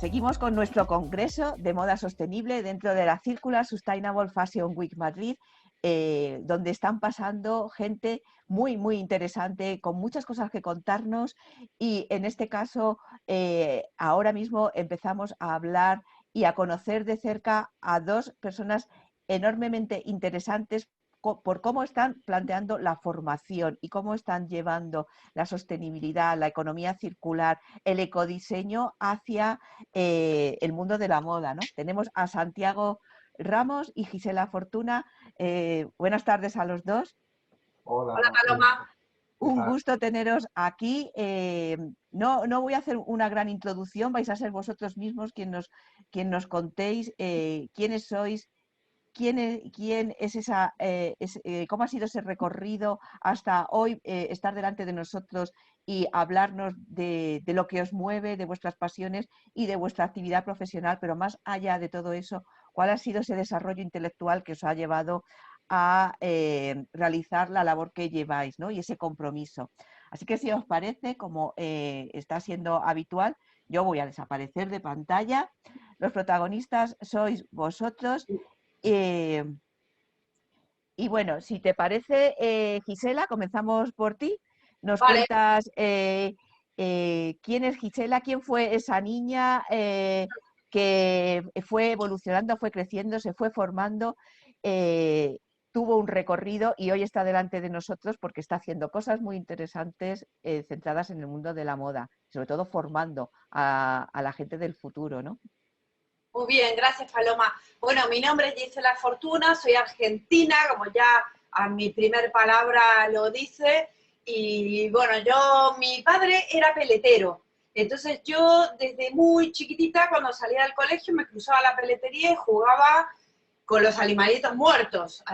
Seguimos con nuestro congreso de moda sostenible dentro de la Circular Sustainable Fashion Week Madrid, donde están pasando gente muy, muy interesante, con muchas cosas que contarnos y en este caso ahora mismo empezamos a hablar y a conocer de cerca a dos personas enormemente interesantes por cómo están planteando la formación y cómo están llevando la sostenibilidad, la economía circular, el ecodiseño hacia el mundo de la moda, ¿no? Tenemos a Santiago Ramos y Gisela Fortuna. Buenas tardes a los dos. Hola, Paloma. Un gusto teneros aquí. No voy a hacer una gran introducción, vais a ser vosotros mismos quien nos contéis quiénes sois, quién es esa, cómo ha sido ese recorrido hasta hoy, estar delante de nosotros y hablarnos de lo que os mueve, de vuestras pasiones y de vuestra actividad profesional, pero más allá de todo eso, ¿cuál ha sido ese desarrollo intelectual que os ha llevado a realizar la labor que lleváis, ¿no? Y ese compromiso? Así que si os parece, como está siendo habitual, yo voy a desaparecer de pantalla. Los protagonistas sois vosotros. Eh, y bueno, si te parece, Gisela, comenzamos por ti. Nos Vale. cuentas quién es Gisela, quién fue esa niña que fue evolucionando, fue creciendo, se fue formando, tuvo un recorrido y hoy está delante de nosotros porque está haciendo cosas muy interesantes centradas en el mundo de la moda, sobre todo formando a la gente del futuro, ¿no? Muy bien, gracias, Paloma. Bueno, mi nombre es Gisela Fortuna, soy argentina, como ya a mi primer palabra lo dice. Y bueno, mi padre era peletero. Entonces yo desde muy chiquitita, cuando salía del colegio, me cruzaba a la peletería y jugaba con los animalitos muertos.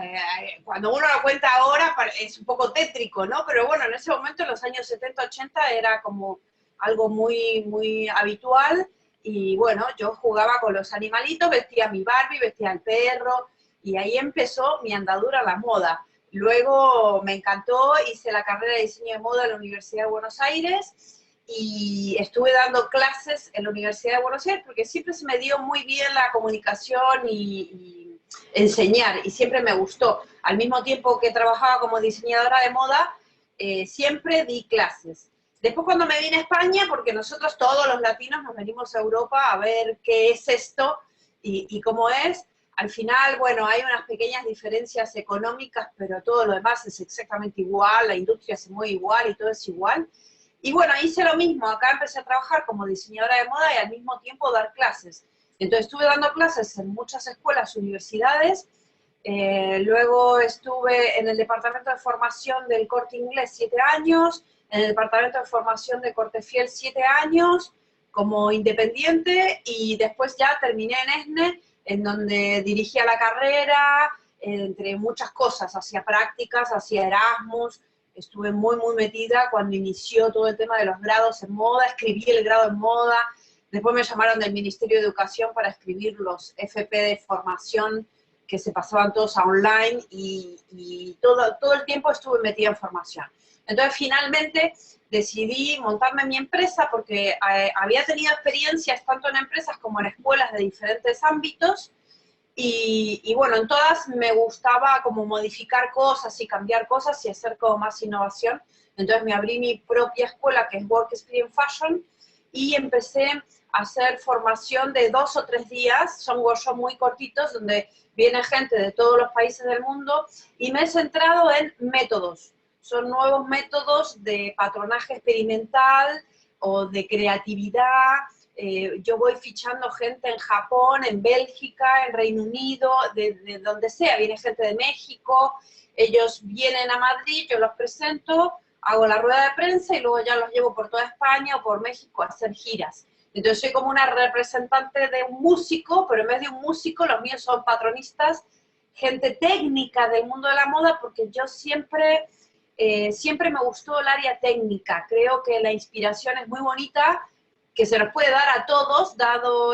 Cuando uno lo cuenta ahora es un poco tétrico, ¿no? Pero bueno, en ese momento, en los años 70, 80, era como algo muy, muy habitual. Y bueno, yo jugaba con los animalitos, vestía a mi Barbie, vestía al perro, y ahí empezó mi andadura a la moda. Luego me encantó, hice la carrera de diseño de moda en la Universidad de Buenos Aires y estuve dando clases en la Universidad de Buenos Aires porque siempre se me dio muy bien la comunicación y enseñar, y siempre me gustó. Al mismo tiempo que trabajaba como diseñadora de moda, siempre di clases. Después cuando me vine a España, porque nosotros todos los latinos nos venimos a Europa a ver qué es esto y cómo es, al final, bueno, hay unas pequeñas diferencias económicas, pero todo lo demás es exactamente igual, la industria se mueve igual y todo es igual. Y bueno, hice lo mismo, acá empecé a trabajar como diseñadora de moda y al mismo tiempo dar clases. Entonces estuve dando clases en muchas escuelas, universidades. Luego estuve en el departamento de formación del Corte Inglés 7 años, en el departamento de formación de Corte Fiel 7 años, como independiente, y después ya terminé en ESNE, en donde dirigía la carrera, entre muchas cosas, hacía prácticas, hacía Erasmus, estuve muy, muy metida cuando inició todo el tema de los grados en moda, escribí el grado en moda, después me llamaron del Ministerio de Educación para escribir los FP de formación que se pasaban todos a online y todo el tiempo estuve metida en formación. Entonces, finalmente, decidí montarme mi empresa porque había tenido experiencias tanto en empresas como en escuelas de diferentes ámbitos y bueno, en todas me gustaba como modificar cosas y cambiar cosas y hacer como más innovación. Entonces me abrí mi propia escuela que es Work Experience Fashion y empecé a hacer formación de 2 o 3 días, son workshops muy cortitos donde viene gente de todos los países del mundo y me he centrado en métodos. Son nuevos métodos de patronaje experimental o de creatividad. Yo voy fichando gente en Japón, en Bélgica, en Reino Unido, de donde sea. Viene gente de México, ellos vienen a Madrid, yo los presento, hago la rueda de prensa y luego ya los llevo por toda España o por México a hacer giras. Entonces soy como una representante de un músico, pero en vez de un músico, los míos son patronistas, gente técnica del mundo de la moda, porque yo siempre me gustó el área técnica. Creo que la inspiración es muy bonita, que se nos puede dar a todos, dado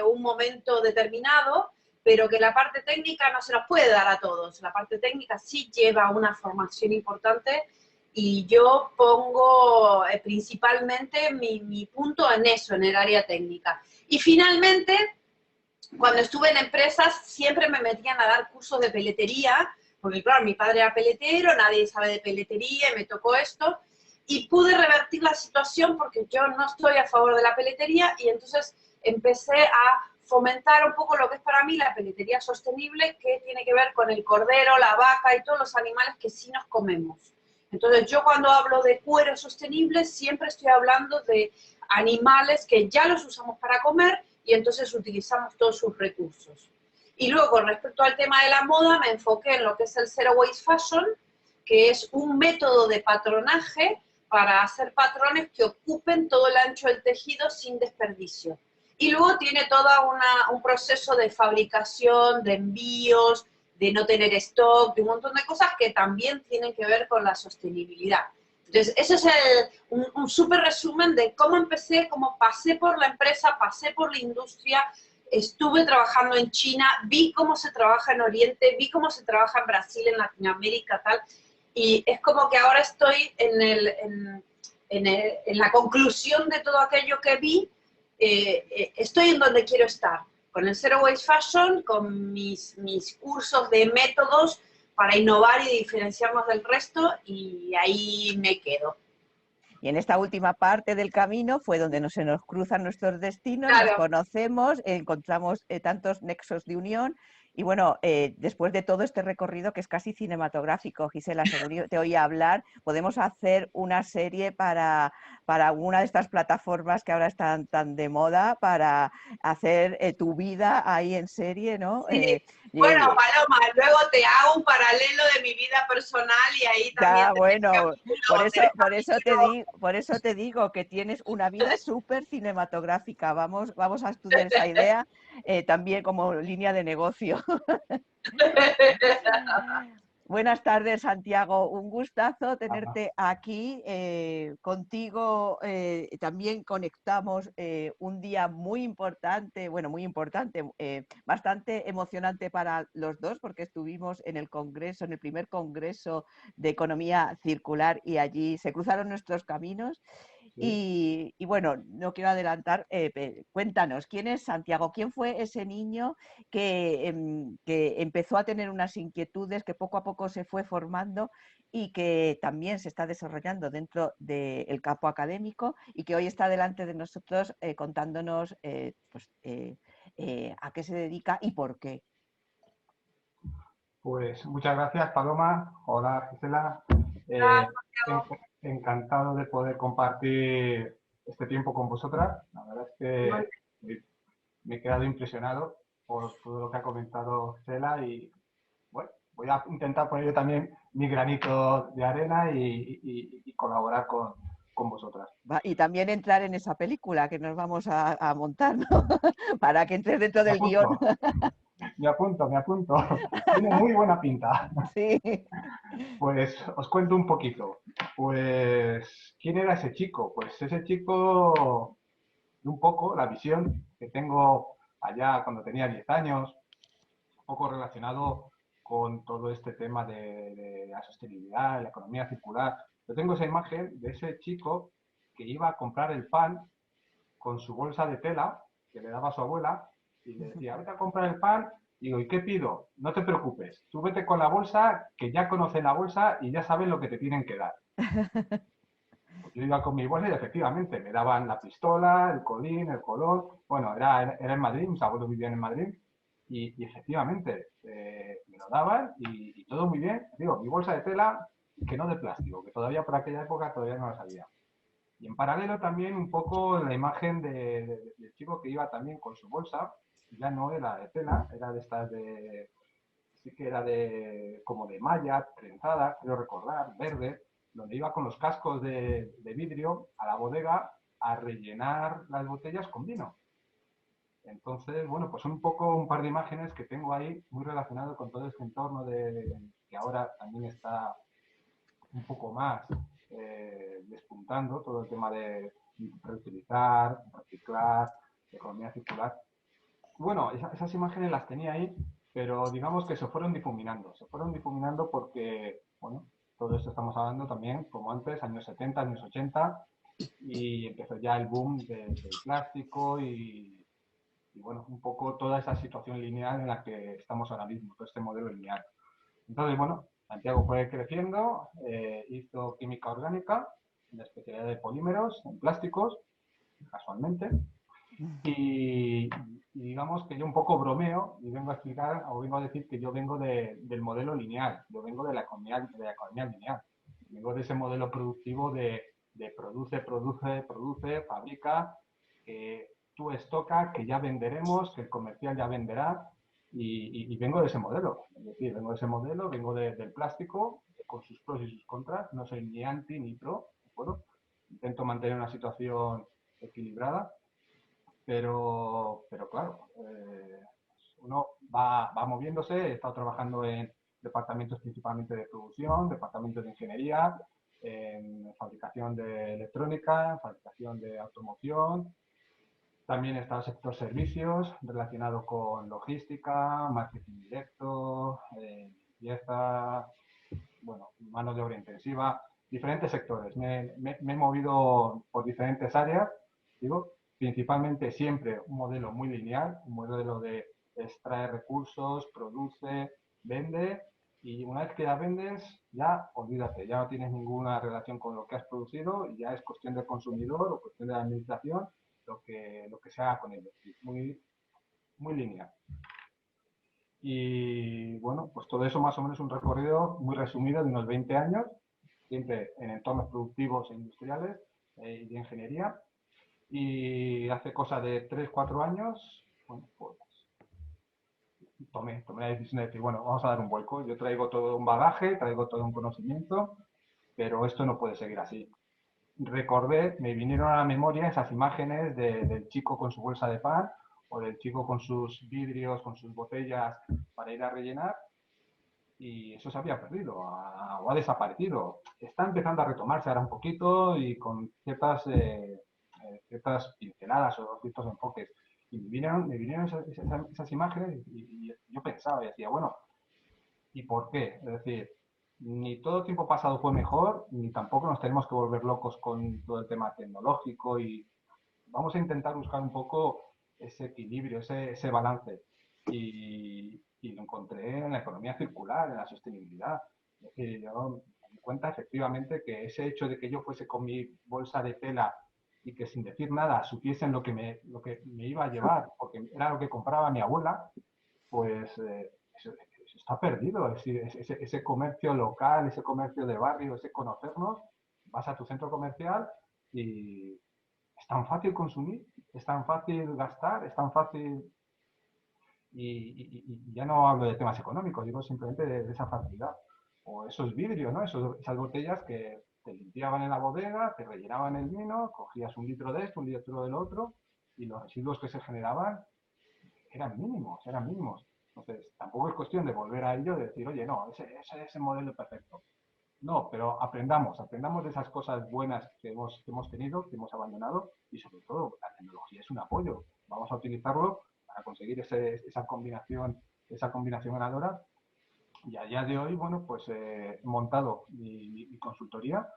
un momento determinado, pero que la parte técnica no se nos puede dar a todos. La parte técnica sí lleva una formación importante y yo pongo principalmente mi punto en eso, en el área técnica. Y finalmente, cuando estuve en empresas, siempre me metían a dar cursos de peletería, porque claro, mi padre era peletero, nadie sabe de peletería y me tocó esto, y pude revertir la situación porque yo no estoy a favor de la peletería y entonces empecé a fomentar un poco lo que es para mí la peletería sostenible, que tiene que ver con el cordero, la vaca y todos los animales que sí nos comemos. Entonces yo cuando hablo de cuero sostenible siempre estoy hablando de animales que ya los usamos para comer y entonces utilizamos todos sus recursos. Y luego, con respecto al tema de la moda, me enfoqué en lo que es el Zero Waste Fashion, que es un método de patronaje para hacer patrones que ocupen todo el ancho del tejido sin desperdicio. Y luego tiene todo un proceso de fabricación, de envíos, de no tener stock, de un montón de cosas que también tienen que ver con la sostenibilidad. Entonces, ese es un súper resumen de cómo empecé, cómo pasé por la empresa, pasé por la industria, estuve trabajando en China, vi cómo se trabaja en Oriente, vi cómo se trabaja en Brasil, en Latinoamérica, tal, y es como que ahora estoy en la conclusión de todo aquello que vi, estoy en donde quiero estar, con el Zero Waste Fashion, con mis cursos de métodos para innovar y diferenciarnos del resto, y ahí me quedo. Y en esta última parte del camino fue donde se nos cruzan nuestros destinos, Claro. nos conocemos, encontramos tantos nexos de unión. Y bueno, después de todo este recorrido que es casi cinematográfico, Gisela, seguro te oí hablar, podemos hacer una serie para una de estas plataformas que ahora están tan de moda, para hacer tu vida ahí en serie, ¿no? Sí. Bueno, Paloma, luego te hago un paralelo de mi vida personal y ahí también Ya, bueno, por eso te digo que tienes una vida súper cinematográfica. Vamos a estudiar esa idea también como línea de negocio. Buenas tardes, Santiago. Un gustazo tenerte aquí. Contigo también conectamos un día muy importante, bueno, muy importante, bastante emocionante para los dos, porque estuvimos en el congreso, en el primer congreso de economía circular, y allí se cruzaron nuestros caminos. Y bueno, no quiero adelantar, cuéntanos, ¿quién es Santiago? ¿Quién fue ese niño que empezó a tener unas inquietudes, que poco a poco se fue formando y que también se está desarrollando dentro del campo académico, y que hoy está delante de nosotros contándonos a qué se dedica y por qué? Pues muchas gracias, Paloma. Hola, Gisela. Encantado de poder compartir este tiempo con vosotras. La verdad es que me he quedado impresionado por todo lo que ha comentado Gisela y bueno, voy a intentar poner yo también mi granito de arena y colaborar con vosotras. Y también entrar en esa película que nos vamos a montar, ¿no? Para que entres dentro del guión. Me apunto. Tiene muy buena pinta. Sí. Pues os cuento un poquito. Pues, ¿quién era ese chico? Pues ese chico, un poco, la visión que tengo allá cuando tenía 10 años, un poco relacionado con todo este tema de la sostenibilidad, la economía circular. Yo tengo esa imagen de ese chico que iba a comprar el pan con su bolsa de tela que le daba a su abuela y le decía, vete a comprar el pan. Y digo, ¿y qué pido? No te preocupes, tú vete con la bolsa, que ya conocen la bolsa y ya saben lo que te tienen que dar. Pues yo iba con mi bolsa y efectivamente me daban la pistola, el colín, el color. Bueno, era en Madrid, mis abuelos vivían en Madrid y efectivamente me lo daban y todo muy bien. Digo, mi bolsa de tela, que no de plástico, que todavía por aquella época todavía no la sabía. Y en paralelo también un poco la imagen del chico que iba también con su bolsa, ya no era de tela, era de estas de, sí que era de, como de malla, trenzada, creo recordar, verde, donde iba con los cascos de vidrio a la bodega a rellenar las botellas con vino. Entonces, bueno, pues un poco un par de imágenes que tengo ahí muy relacionado con todo este entorno que ahora también está un poco más despuntando todo el tema de reutilizar, reciclar, economía circular. Bueno, esas imágenes las tenía ahí, pero digamos que se fueron difuminando porque, bueno, todo esto estamos hablando también, como antes, años 70, años 80, y empezó ya el boom del plástico y bueno, un poco toda esa situación lineal en la que estamos ahora mismo, todo este modelo lineal. Entonces, bueno, Santiago fue creciendo, hizo química orgánica, la especialidad de polímeros en plásticos, casualmente, y digamos que yo un poco bromeo y vengo a explicar o vengo a decir que yo vengo del modelo lineal, yo vengo de la economía lineal, vengo de ese modelo productivo de produce, fabrica, que tú estoca, que ya venderemos, que el comercial ya venderá, y vengo de ese modelo. Es decir, vengo de ese modelo, vengo del plástico, con sus pros y sus contras, no soy ni anti ni pro, ¿de acuerdo? Intento mantener una situación equilibrada, pero claro, uno va moviéndose, he estado trabajando en departamentos principalmente de producción, departamentos de ingeniería, en fabricación de electrónica, fabricación de automoción. También está el sector servicios relacionado con logística, marketing directo, limpieza, bueno, mano de obra intensiva, diferentes sectores. Me he movido por diferentes áreas, digo, principalmente siempre un modelo muy lineal, un modelo de extraer recursos, produce, vende, y una vez que ya vendes, ya olvídate, ya no tienes ninguna relación con lo que has producido y ya es cuestión del consumidor o cuestión de la administración lo que se haga con ello. Muy, muy lineal. Y bueno, pues todo eso más o menos un recorrido muy resumido de unos 20 años, siempre en entornos productivos e industriales y de ingeniería. Y hace cosa de 3 4 años, bueno, pues tomé la decisión de decir, bueno, vamos a dar un vuelco. Yo traigo todo un bagaje, traigo todo un conocimiento, pero esto no puede seguir así. Recordé, me vinieron a la memoria esas imágenes del chico con su bolsa de pan o del chico con sus vidrios, con sus botellas para ir a rellenar, y eso se había perdido o ha desaparecido. Está empezando a retomarse ahora un poquito y con ciertas pinceladas o ciertos enfoques. Y me vinieron esas imágenes y yo pensaba y decía, bueno, ¿y por qué? Es decir, ni todo tiempo pasado fue mejor, ni tampoco nos tenemos que volver locos con todo el tema tecnológico, y vamos a intentar buscar un poco ese equilibrio, ese balance. Y lo encontré en la economía circular, en la sostenibilidad. Es decir, yo me di cuenta efectivamente que ese hecho de que yo fuese con mi bolsa de tela y que sin decir nada supiesen lo que me iba a llevar, porque era lo que compraba mi abuela, pues eso está perdido. Es decir, ese comercio local, ese comercio de barrio, ese conocernos, vas a tu centro comercial y es tan fácil consumir, es tan fácil gastar, es tan fácil. Y ya no hablo de temas económicos, digo simplemente de esa facilidad. O esos vidrios, ¿no? Esas botellas que te limpiaban en la bodega, te rellenaban el vino, cogías un litro de esto, un litro del otro, y los residuos que se generaban eran mínimos, eran mínimos. Entonces, tampoco es cuestión de volver a ello, de decir, oye, no, ese es el modelo perfecto. No, pero aprendamos de esas cosas buenas que hemos tenido, que hemos abandonado, y sobre todo, la tecnología es un apoyo. Vamos a utilizarlo para conseguir esa combinación ganadora. Y a día de hoy, bueno, pues he montado mi consultoría,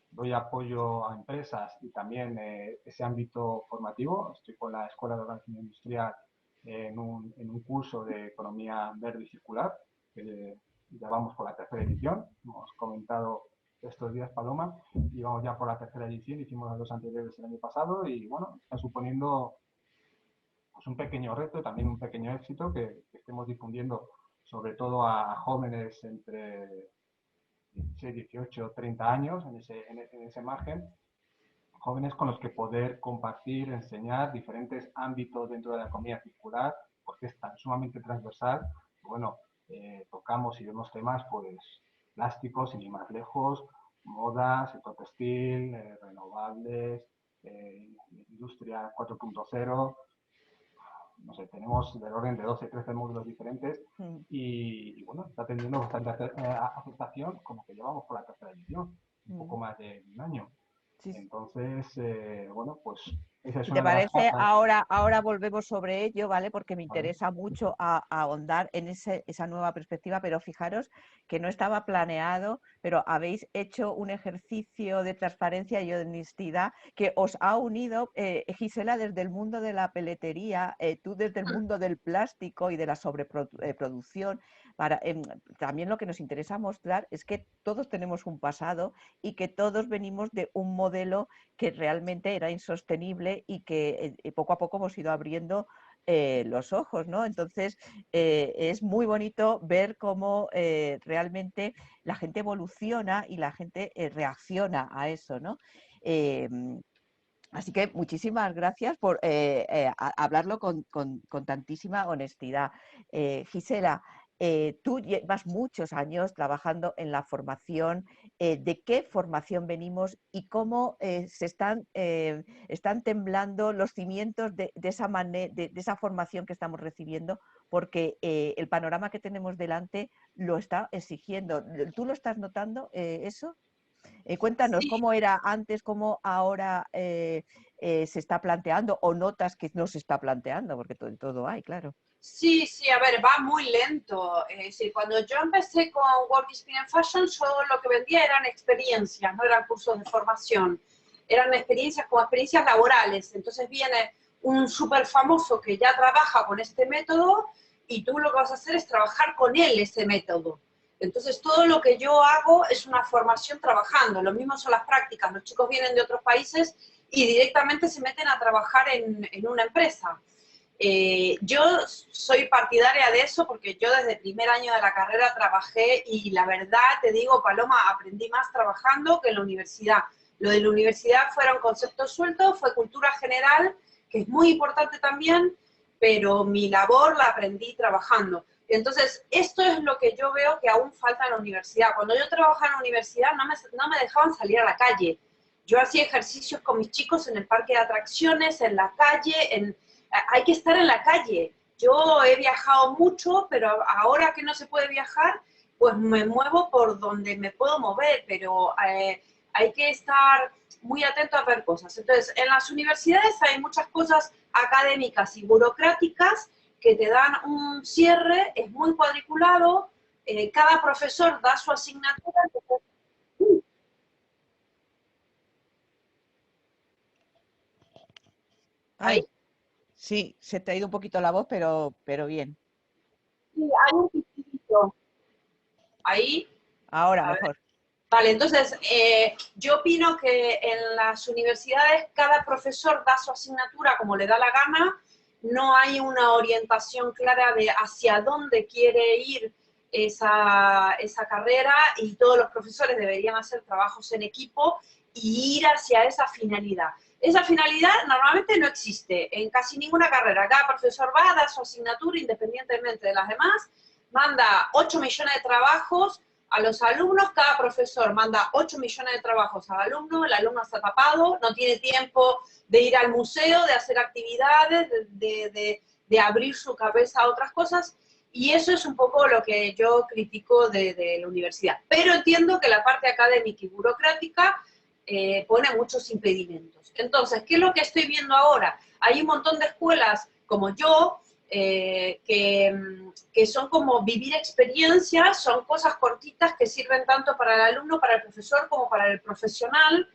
doy apoyo a empresas y también ese ámbito formativo. Estoy con la Escuela de Organización Industrial en un curso de economía verde y circular, que ya vamos por la tercera edición. Hemos comentado estos días, Paloma, y vamos ya por la tercera edición. Hicimos las dos anteriores el año pasado y bueno, está suponiendo pues, un pequeño reto, también un pequeño éxito que estemos difundiendo sobre todo a jóvenes entre 16, 18, 30 años en ese margen, jóvenes con los que poder compartir, enseñar diferentes ámbitos dentro de la economía circular, porque es tan sumamente transversal. Bueno, tocamos y vemos temas, pues, plásticos, sin ir más lejos, moda, sector textil, renovables, industria 4.0, no sé, tenemos del orden de 12, 13 módulos diferentes y bueno, está teniendo bastante aceptación, como que llevamos por la tercera edición, un poco más de un año. Sí, sí. Entonces, bueno, pues esa es Si te una de las parece, patas. ahora volvemos sobre ello, ¿vale? Porque me ¿Vale? interesa mucho ahondar en esa nueva perspectiva, pero fijaros que no estaba planeado, pero habéis hecho un ejercicio de transparencia y honestidad que os ha unido, Gisela, desde el mundo de la peletería, tú desde el mundo del plástico y de la sobreproducción. También lo que nos interesa mostrar es que todos tenemos un pasado y que todos venimos de un modelo que realmente era insostenible y que poco a poco hemos ido abriendo los ojos, ¿no? Entonces, es muy bonito ver cómo realmente la gente evoluciona y la gente reacciona a eso, ¿no? Así que muchísimas gracias por hablarlo con tantísima honestidad. Gisela, tú llevas muchos años trabajando en la formación. ¿De qué formación venimos y cómo están temblando los cimientos de esa formación que estamos recibiendo? Porque el panorama que tenemos delante lo está exigiendo. ¿Tú lo estás notando eso? Cuéntanos Sí, cómo era antes, cómo ahora se está planteando o notas que no se está planteando, porque todo hay, claro. sí, sí, a ver, va muy lento. Es decir, cuando yo empecé con Work Experience Fashion, yo lo que vendía eran experiencias, no eran cursos de formación. Eran experiencias como experiencias laborales. Entonces viene un súper famoso que ya trabaja con este método y tú lo que vas a hacer es trabajar con él ese método. Entonces todo lo que yo hago es una formación trabajando. Lo mismo son las prácticas. Los chicos vienen de otros países y directamente se meten a trabajar en una empresa. Yo soy partidaria de eso porque yo desde el primer año de la carrera trabajé y la verdad te digo, Paloma, aprendí más trabajando que en la universidad. Lo de la universidad fueron conceptos sueltos, fue cultura general, que es muy importante también, pero mi labor la aprendí trabajando. Entonces, esto es lo que yo veo que aún falta en la universidad. Cuando yo trabajaba en la universidad no me dejaban salir a la calle. Yo hacía ejercicios con mis chicos en el parque de atracciones, en la calle, hay que estar en la calle. Yo he viajado mucho, pero ahora que no se puede viajar, pues me muevo por donde me puedo mover, pero hay que estar muy atento a ver cosas. Entonces, en las universidades hay muchas cosas académicas y burocráticas que te dan un cierre, es muy cuadriculado, cada profesor da su asignatura. Entonces, ahí Ay, sí, se te ha ido un poquito la voz, pero bien. sí, hay un pitidito. Ahí, Ahora a ver. mejor. Vale, entonces yo opino que en las universidades cada profesor da su asignatura como le da la gana, no hay una orientación clara de hacia dónde quiere ir esa carrera y todos los profesores deberían hacer trabajos en equipo y ir hacia esa finalidad. Esa finalidad normalmente no existe en casi ninguna carrera. Cada profesor va a dar su asignatura independientemente de las demás, manda 8 millones de trabajos a los alumnos, cada profesor manda 8 millones de trabajos al alumno, el alumno está tapado, no tiene tiempo de ir al museo, de hacer actividades, de abrir su cabeza a otras cosas, y eso es un poco lo que yo critico de la universidad. Pero entiendo que la parte académica y burocrática pone muchos impedimentos. Entonces, ¿qué es lo que estoy viendo ahora? Hay un montón de escuelas como yo, que son como vivir experiencias, son cosas cortitas que sirven tanto para el alumno, para el profesor, como para el profesional,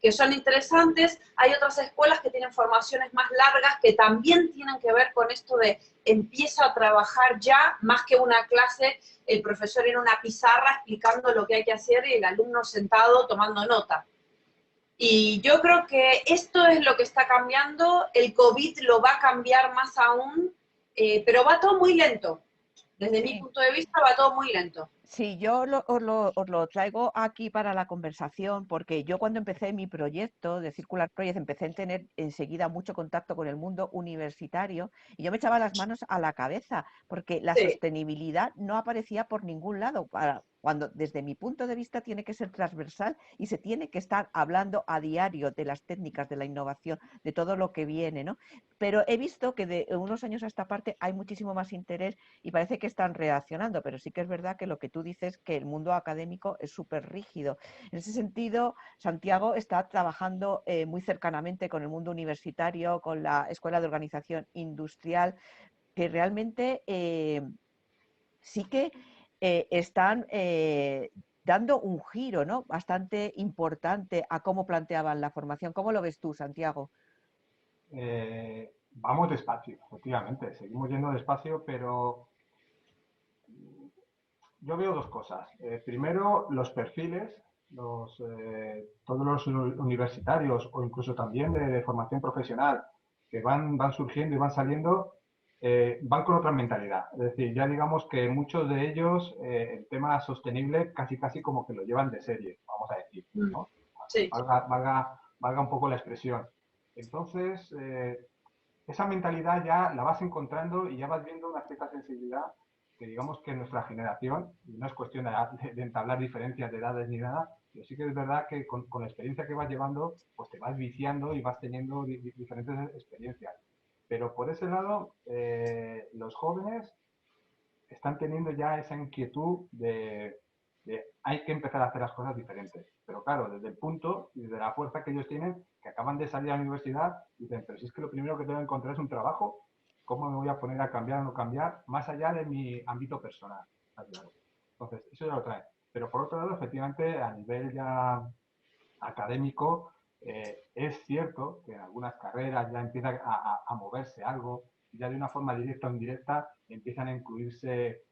que son interesantes. Hay otras escuelas que tienen formaciones más largas que también tienen que ver con esto de empieza a trabajar ya, más que una clase, el profesor en una pizarra explicando lo que hay que hacer y el alumno sentado tomando nota. Y yo creo que esto es lo que está cambiando, el COVID lo va a cambiar más aún, pero va todo muy lento. Desde mi Sí. punto de vista va todo muy lento. Sí, yo os lo traigo aquí para la conversación porque yo cuando empecé mi proyecto de Circular Project empecé a tener enseguida mucho contacto con el mundo universitario y yo me echaba las manos a la cabeza porque la Sí. sostenibilidad no aparecía por ningún lado. Cuando desde mi punto de vista tiene que ser transversal y se tiene que estar hablando a diario de las técnicas, de la innovación, de todo lo que viene, ¿no? Pero he visto que de unos años a esta parte hay muchísimo más interés y parece que están reaccionando, pero sí que es verdad que lo que tú tú dices que el mundo académico es súper rígido. En ese sentido, Santiago está trabajando muy cercanamente con el mundo universitario, con la Escuela de Organización Industrial, que realmente sí que están dando un giro, ¿no?, bastante importante a cómo planteaban la formación. ¿Cómo lo ves tú, Santiago? Vamos despacio, efectivamente, seguimos yendo despacio, pero yo veo dos cosas. Primero, los perfiles, todos los universitarios o incluso también de formación profesional que van surgiendo y van saliendo, van con otra mentalidad. Es decir, ya digamos que muchos de ellos el tema sostenible casi como que lo llevan de serie, vamos a decir, ¿no? Sí. Valga un poco la expresión. Entonces, esa mentalidad ya la vas encontrando y ya vas viendo una cierta sensibilidad que digamos que nuestra generación, y no es cuestión de entablar diferencias de edades ni nada, pero sí que es verdad que con la experiencia que vas llevando, pues te vas viciando y vas teniendo diferentes experiencias. Pero por ese lado, los jóvenes están teniendo ya esa inquietud de hay que empezar a hacer las cosas diferentes. Pero claro, desde el punto y desde la fuerza que ellos tienen, que acaban de salir a la universidad, dicen, pero si es que lo primero que tengo que encontrar es un trabajo, ¿cómo me voy a poner a cambiar o no cambiar? Más allá de mi ámbito personal. Claro. Entonces, eso ya lo trae. Pero por otro lado, efectivamente, a nivel ya académico, es cierto que en algunas carreras ya empieza a moverse algo, ya de una forma directa o indirecta empiezan a incluirse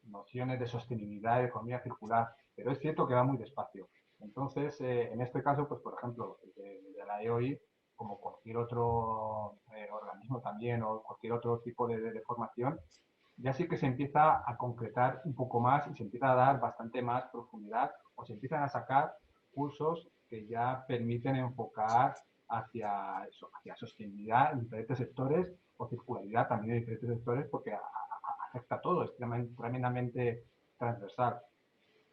nociones de sostenibilidad, de economía circular, pero es cierto que va muy despacio. Entonces, en este caso, pues por ejemplo, de la EOI, como cualquier otro organismo también o cualquier otro tipo de formación, ya sí que se empieza a concretar un poco más y se empieza a dar bastante más profundidad o se empiezan a sacar cursos que ya permiten enfocar hacia eso, hacia sostenibilidad en diferentes sectores o circularidad también en diferentes sectores porque afecta a todo, es tremendamente transversal.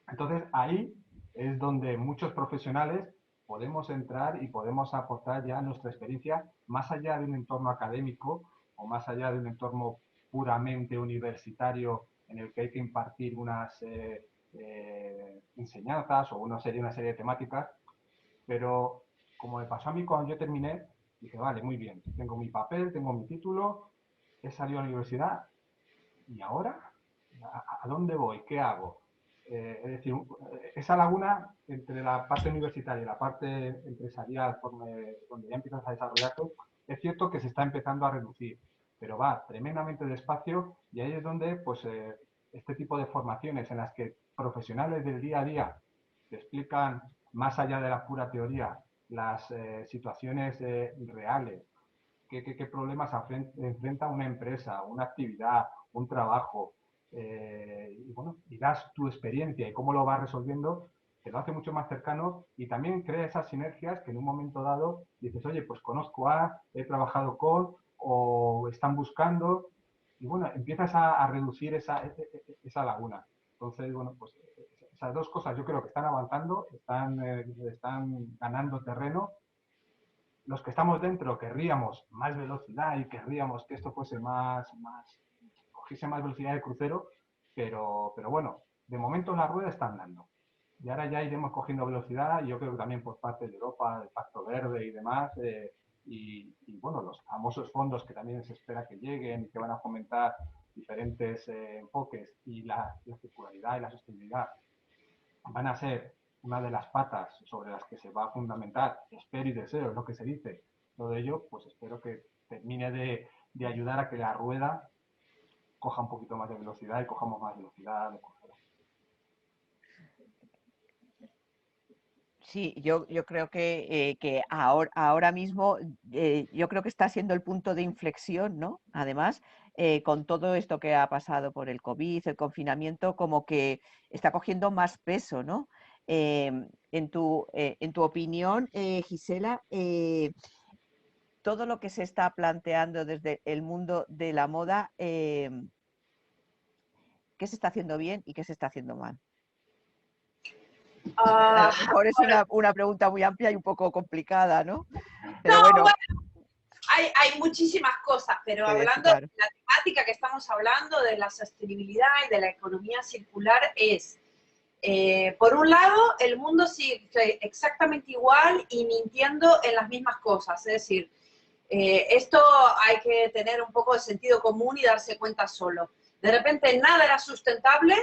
Entonces ahí es donde muchos profesionales podemos entrar y podemos aportar ya nuestra experiencia más allá de un entorno académico o más allá de un entorno puramente universitario en el que hay que impartir unas enseñanzas o una serie de temáticas, pero como me pasó a mí cuando yo terminé, dije, vale, muy bien, tengo mi papel, tengo mi título, he salido a la universidad y ahora, ¿a dónde voy? ¿Qué hago? Es decir, esa laguna entre la parte universitaria y la parte empresarial, donde ya empiezas a desarrollarte, es cierto que se está empezando a reducir, pero va tremendamente despacio y ahí es donde pues, este tipo de formaciones en las que profesionales del día a día te explican más allá de la pura teoría las situaciones reales, qué problemas enfrenta una empresa, una actividad, un trabajo, y bueno, y das tu experiencia y cómo lo vas resolviendo, te lo hace mucho más cercano y también crea esas sinergias que en un momento dado dices, oye, pues conozco a, he trabajado con, o están buscando, y bueno, empiezas a reducir esa laguna. Entonces, bueno, pues esas dos cosas yo creo que están avanzando, están ganando terreno. Los que estamos dentro querríamos más velocidad y querríamos que esto fuese cogiese más velocidad de crucero, pero bueno, de momento la rueda está andando. Y ahora ya iremos cogiendo velocidad, y yo creo que también por parte de Europa, del Pacto Verde y demás, y bueno, los famosos fondos que también se espera que lleguen y que van a fomentar diferentes enfoques y la circularidad y la sostenibilidad van a ser una de las patas sobre las que se va a fundamentar, espero y deseo, es lo que se dice, todo ello, pues espero que termine de ayudar a que la rueda coja un poquito más de velocidad y cojamos más velocidad de crucero. Sí, yo creo que ahora mismo yo creo que está siendo el punto de inflexión, ¿no? Además, con todo esto que ha pasado por el COVID, el confinamiento, como que está cogiendo más peso, ¿no? En tu opinión, Gisela, todo lo que se está planteando desde el mundo de la moda, ¿qué se está haciendo bien y qué se está haciendo mal? A lo mejor es Bueno, una pregunta muy amplia y un poco complicada, ¿no? no, Pero bueno, bueno, hay muchísimas cosas, pero hablando de la temática que estamos hablando, de la sostenibilidad y de la economía circular, es, por un lado, el mundo sigue exactamente igual y mintiendo en las mismas cosas. Es decir, esto hay que tener un poco de sentido común y darse cuenta solo. De repente nada era sustentable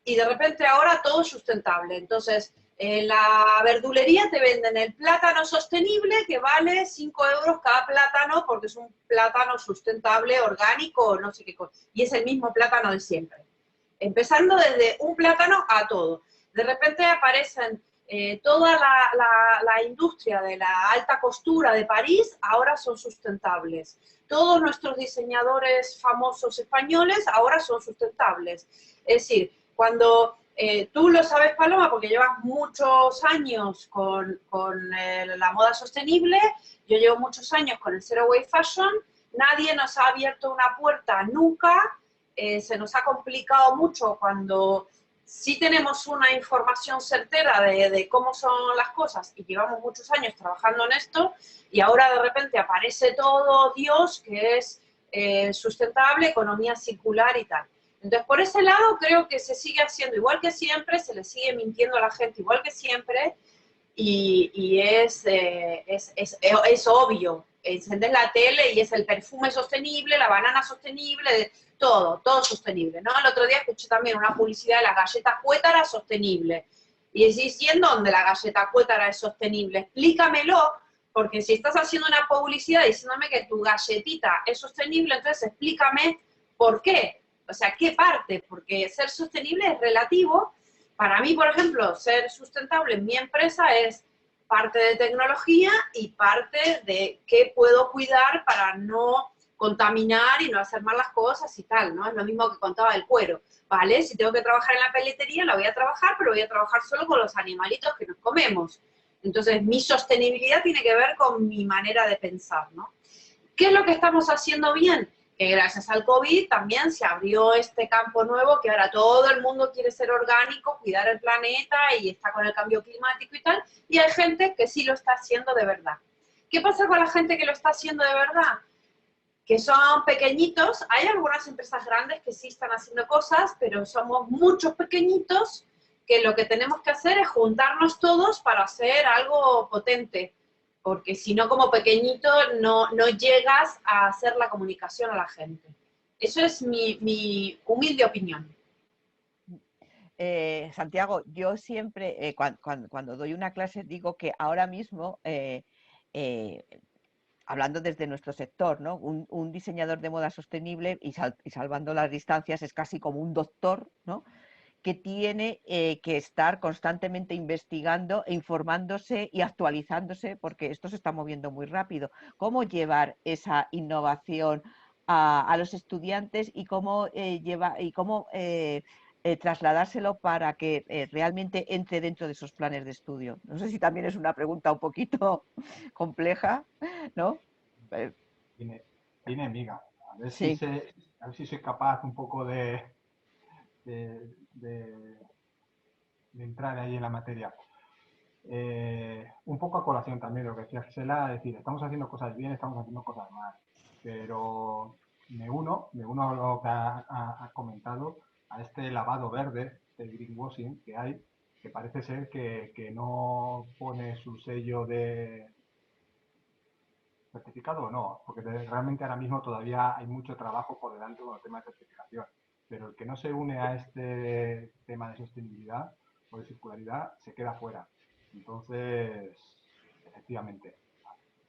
y de repente ahora todo es sustentable. Entonces, en la verdulería te venden el plátano sostenible que vale 5 euros cada plátano porque es un plátano sustentable, orgánico, no sé qué cosa. Y es el mismo plátano de siempre. Empezando desde un plátano a todo. De repente aparecen toda la industria de la alta costura de París, ahora son sustentables. Todos nuestros diseñadores famosos españoles ahora son sustentables. Es decir, cuando tú lo sabes, Paloma, porque llevas muchos años con la moda sostenible, yo llevo muchos años con el Zero Waste Fashion, nadie nos ha abierto una puerta nunca, se nos ha complicado mucho cuando sí tenemos una información certera de cómo son las cosas y llevamos muchos años trabajando en esto y ahora de repente aparece todo Dios que es sustentable, economía circular y tal. Entonces, por ese lado creo que se sigue haciendo igual que siempre, se le sigue mintiendo a la gente igual que siempre y es obvio. Encendés la tele y es el perfume sostenible, la banana sostenible, todo sostenible, ¿no? El otro día escuché también una publicidad de las galletas Cuétara sostenible. Y decís, ¿y en dónde la galleta Cuétara es sostenible? Explícamelo, porque si estás haciendo una publicidad diciéndome que tu galletita es sostenible, entonces explícame por qué. O sea, ¿qué parte? Porque ser sostenible es relativo. Para mí, por ejemplo, ser sustentable en mi empresa es parte de tecnología y parte de qué puedo cuidar para no contaminar y no hacer mal las cosas y tal, ¿no? Es lo mismo que contaba el cuero, ¿vale? Si tengo que trabajar en la peletería, la voy a trabajar, pero voy a trabajar solo con los animalitos que nos comemos. Entonces, mi sostenibilidad tiene que ver con mi manera de pensar, ¿no? ¿Qué es lo que estamos haciendo bien? Que gracias al COVID también se abrió este campo nuevo que ahora todo el mundo quiere ser orgánico, cuidar el planeta y está con el cambio climático y tal, y hay gente que sí lo está haciendo de verdad. ¿Qué pasa con la gente que lo está haciendo de verdad? Que son pequeñitos, hay algunas empresas grandes que sí están haciendo cosas, pero somos muchos pequeñitos que lo que tenemos que hacer es juntarnos todos para hacer algo potente, porque si no, como pequeñito, no llegas a hacer la comunicación a la gente. Eso es mi humilde opinión. Santiago, yo siempre, cuando doy una clase, digo que ahora mismo, hablando desde nuestro sector, ¿no? Un diseñador de moda sostenible y salvando las distancias es casi como un doctor, ¿no? Que tiene que estar constantemente investigando e informándose y actualizándose porque esto se está moviendo muy rápido. ¿Cómo llevar esa innovación a los estudiantes y cómo trasladárselo para que realmente entre dentro de esos planes de estudio? No sé si también es una pregunta un poquito compleja, ¿no? Tiene miga. Sí. A ver si soy capaz un poco de entrar ahí en la materia. Un poco a colación también lo que decía Gisela, es decir, estamos haciendo cosas bien, estamos haciendo cosas mal, pero me uno a lo que ha comentado, a este lavado verde, este greenwashing que hay, que parece ser que no pone su sello de certificado o no, porque realmente ahora mismo todavía hay mucho trabajo por delante con el tema de certificación, pero el que no se une a este tema de sostenibilidad o de circularidad se queda fuera. Entonces, efectivamente,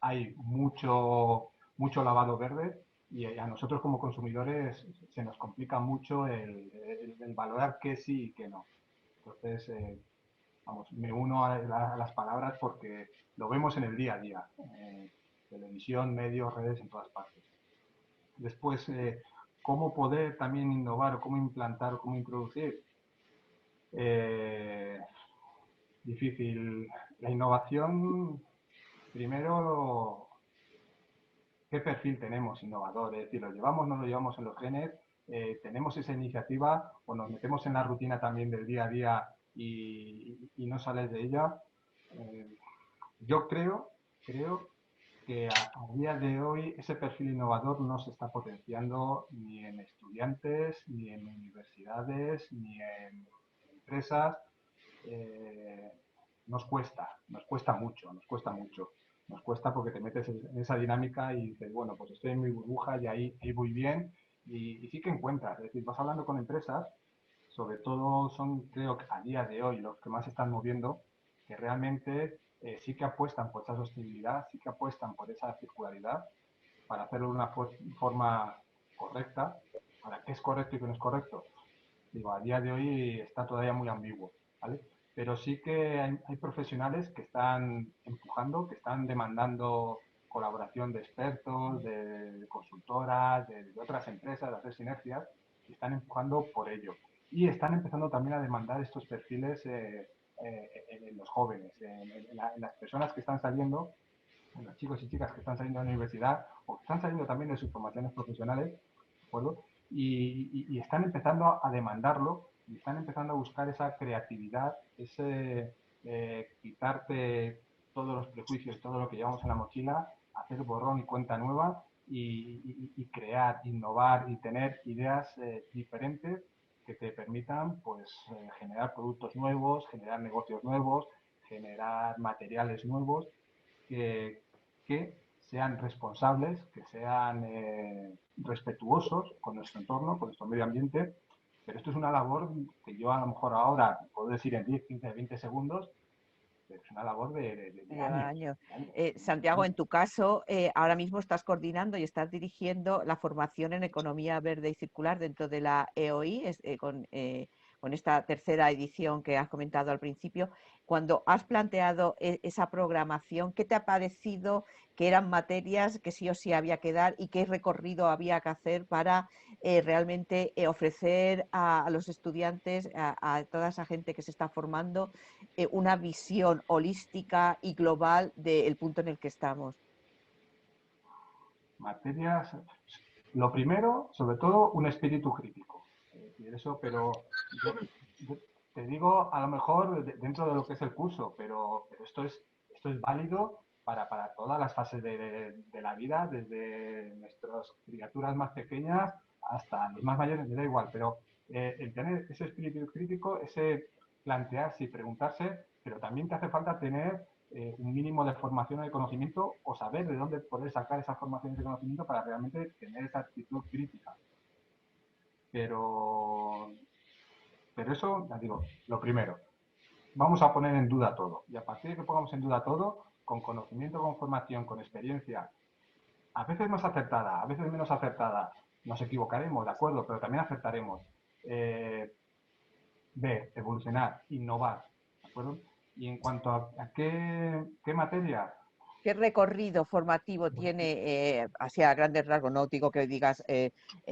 hay mucho lavado verde y a nosotros como consumidores se nos complica mucho el valorar qué sí y qué no. Entonces, vamos, me uno a las palabras porque lo vemos en el día a día. Televisión, medios, redes, en todas partes. Después, ¿cómo poder también innovar o cómo implantar o cómo introducir? Difícil. La innovación, primero, ¿qué perfil tenemos innovador? Es decir, ¿lo llevamos, no lo llevamos en los genes? ¿Tenemos esa iniciativa o nos metemos en la rutina también del día a día y no sales de ella? Yo creo que a día de hoy ese perfil innovador no se está potenciando ni en estudiantes, ni en universidades, ni en empresas. Eh, nos cuesta mucho, nos cuesta mucho. Nos cuesta porque te metes en esa dinámica y dices, bueno, pues estoy en mi burbuja y ahí voy bien. Y sí que encuentras, es decir, vas hablando con empresas, sobre todo son, creo que a día de hoy, los que más se están moviendo, que realmente sí que apuestan por esa sostenibilidad, sí que apuestan por esa circularidad, para hacerlo de una forma correcta. Ahora, ¿qué es correcto y qué no es correcto? Digo, a día de hoy está todavía muy ambiguo, ¿vale? Pero sí que hay profesionales que están empujando, que están demandando colaboración de expertos, de consultoras, de otras empresas, de hacer sinergias, y están empujando por ello. Y están empezando también a demandar estos perfiles en los jóvenes, en las personas que están saliendo, en los chicos y chicas que están saliendo de la universidad o que están saliendo también de sus formaciones profesionales, ¿de acuerdo? Y están empezando a demandarlo y están empezando a buscar esa creatividad, ese quitarte todos los prejuicios, todo lo que llevamos en la mochila, hacer borrón y cuenta nueva y crear, innovar y tener ideas diferentes que te permitan pues generar productos nuevos, generar negocios nuevos, generar materiales nuevos que, que sean responsables, que sean respetuosos con nuestro entorno, con nuestro medio ambiente. Pero esto es una labor que yo a lo mejor ahora puedo decir en 10, 15, 20 segundos, pero es una labor de Lleva años. años. De años. Santiago, en tu caso, ahora mismo estás coordinando y estás dirigiendo la formación en economía verde y circular dentro de la EOI, con esta tercera edición que has comentado al principio. Cuando has planteado esa programación, ¿qué te ha parecido que eran materias que sí o sí había que dar y qué recorrido había que hacer para realmente ofrecer a los estudiantes, a toda esa gente que se está formando, una visión holística y global del punto en el que estamos? Materias, lo primero, sobre todo, un espíritu crítico. Es decir, eso, pero yo te digo, a lo mejor dentro de lo que es el curso, pero esto es válido para todas las fases de la vida, desde nuestras criaturas más pequeñas hasta los más mayores, me da igual, pero el tener ese espíritu crítico, ese plantearse y preguntarse, pero también te hace falta tener un mínimo de formación o de conocimiento o saber de dónde poder sacar esa formación y ese conocimiento para realmente tener esa actitud crítica. Pero, pero eso, ya digo, lo primero, vamos a poner en duda todo. Y a partir de que pongamos en duda todo, con conocimiento, con formación, con experiencia, a veces más acertada, a veces menos acertada, nos equivocaremos, de acuerdo, pero también acertaremos. Ver, evolucionar, innovar, ¿de acuerdo? Y en cuanto a qué materia, ¿Qué recorrido formativo tiene, así a grandes rasgos, no digo que digas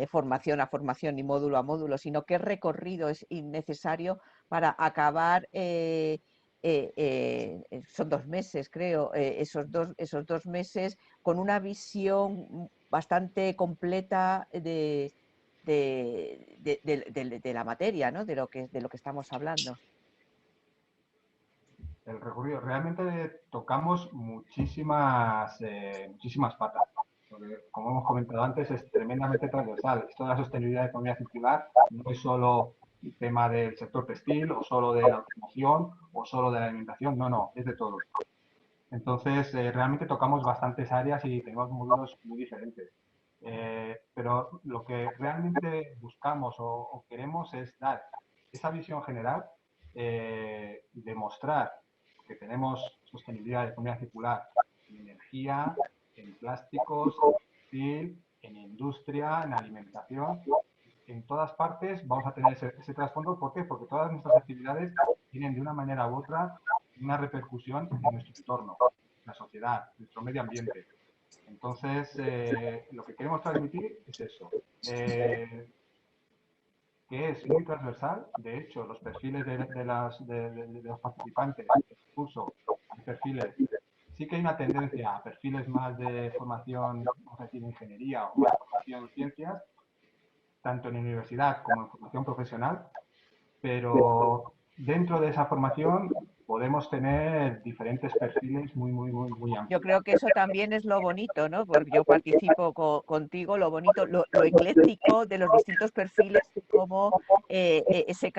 formación a formación ni módulo a módulo, sino qué recorrido es innecesario para acabar, son 2 meses creo, esos dos meses con una visión bastante completa de la materia, ¿no? De lo que estamos hablando? el recorrido, realmente tocamos muchísimas patas. Porque, como hemos comentado antes, es tremendamente transversal. Esto de la sostenibilidad de economía circular no es solo el tema del sector textil o solo de la automoción o solo de la alimentación, no, no, es de todo. Entonces, realmente tocamos bastantes áreas y tenemos módulos muy diferentes. Pero lo que realmente buscamos o queremos es dar esa visión general, demostrar que tenemos sostenibilidad de economía circular en energía, en plásticos, en textil, en industria, en alimentación. En todas partes vamos a tener ese trasfondo. ¿Por qué? Porque todas nuestras actividades tienen de una manera u otra una repercusión en nuestro entorno, la sociedad, nuestro medio ambiente. Entonces, lo que queremos transmitir es eso, que es muy transversal. De hecho, los perfiles de los participantes del curso, hay perfiles, sí que hay una tendencia a perfiles más de formación, vamos a decir, ingeniería o más formación en ciencias, tanto en universidad como en formación profesional, pero dentro de esa formación podemos tener diferentes perfiles muy amplios. Yo creo que eso también es lo bonito, ¿no? Porque yo participo contigo, lo bonito, lo ecléctico de los distintos perfiles, cómo ese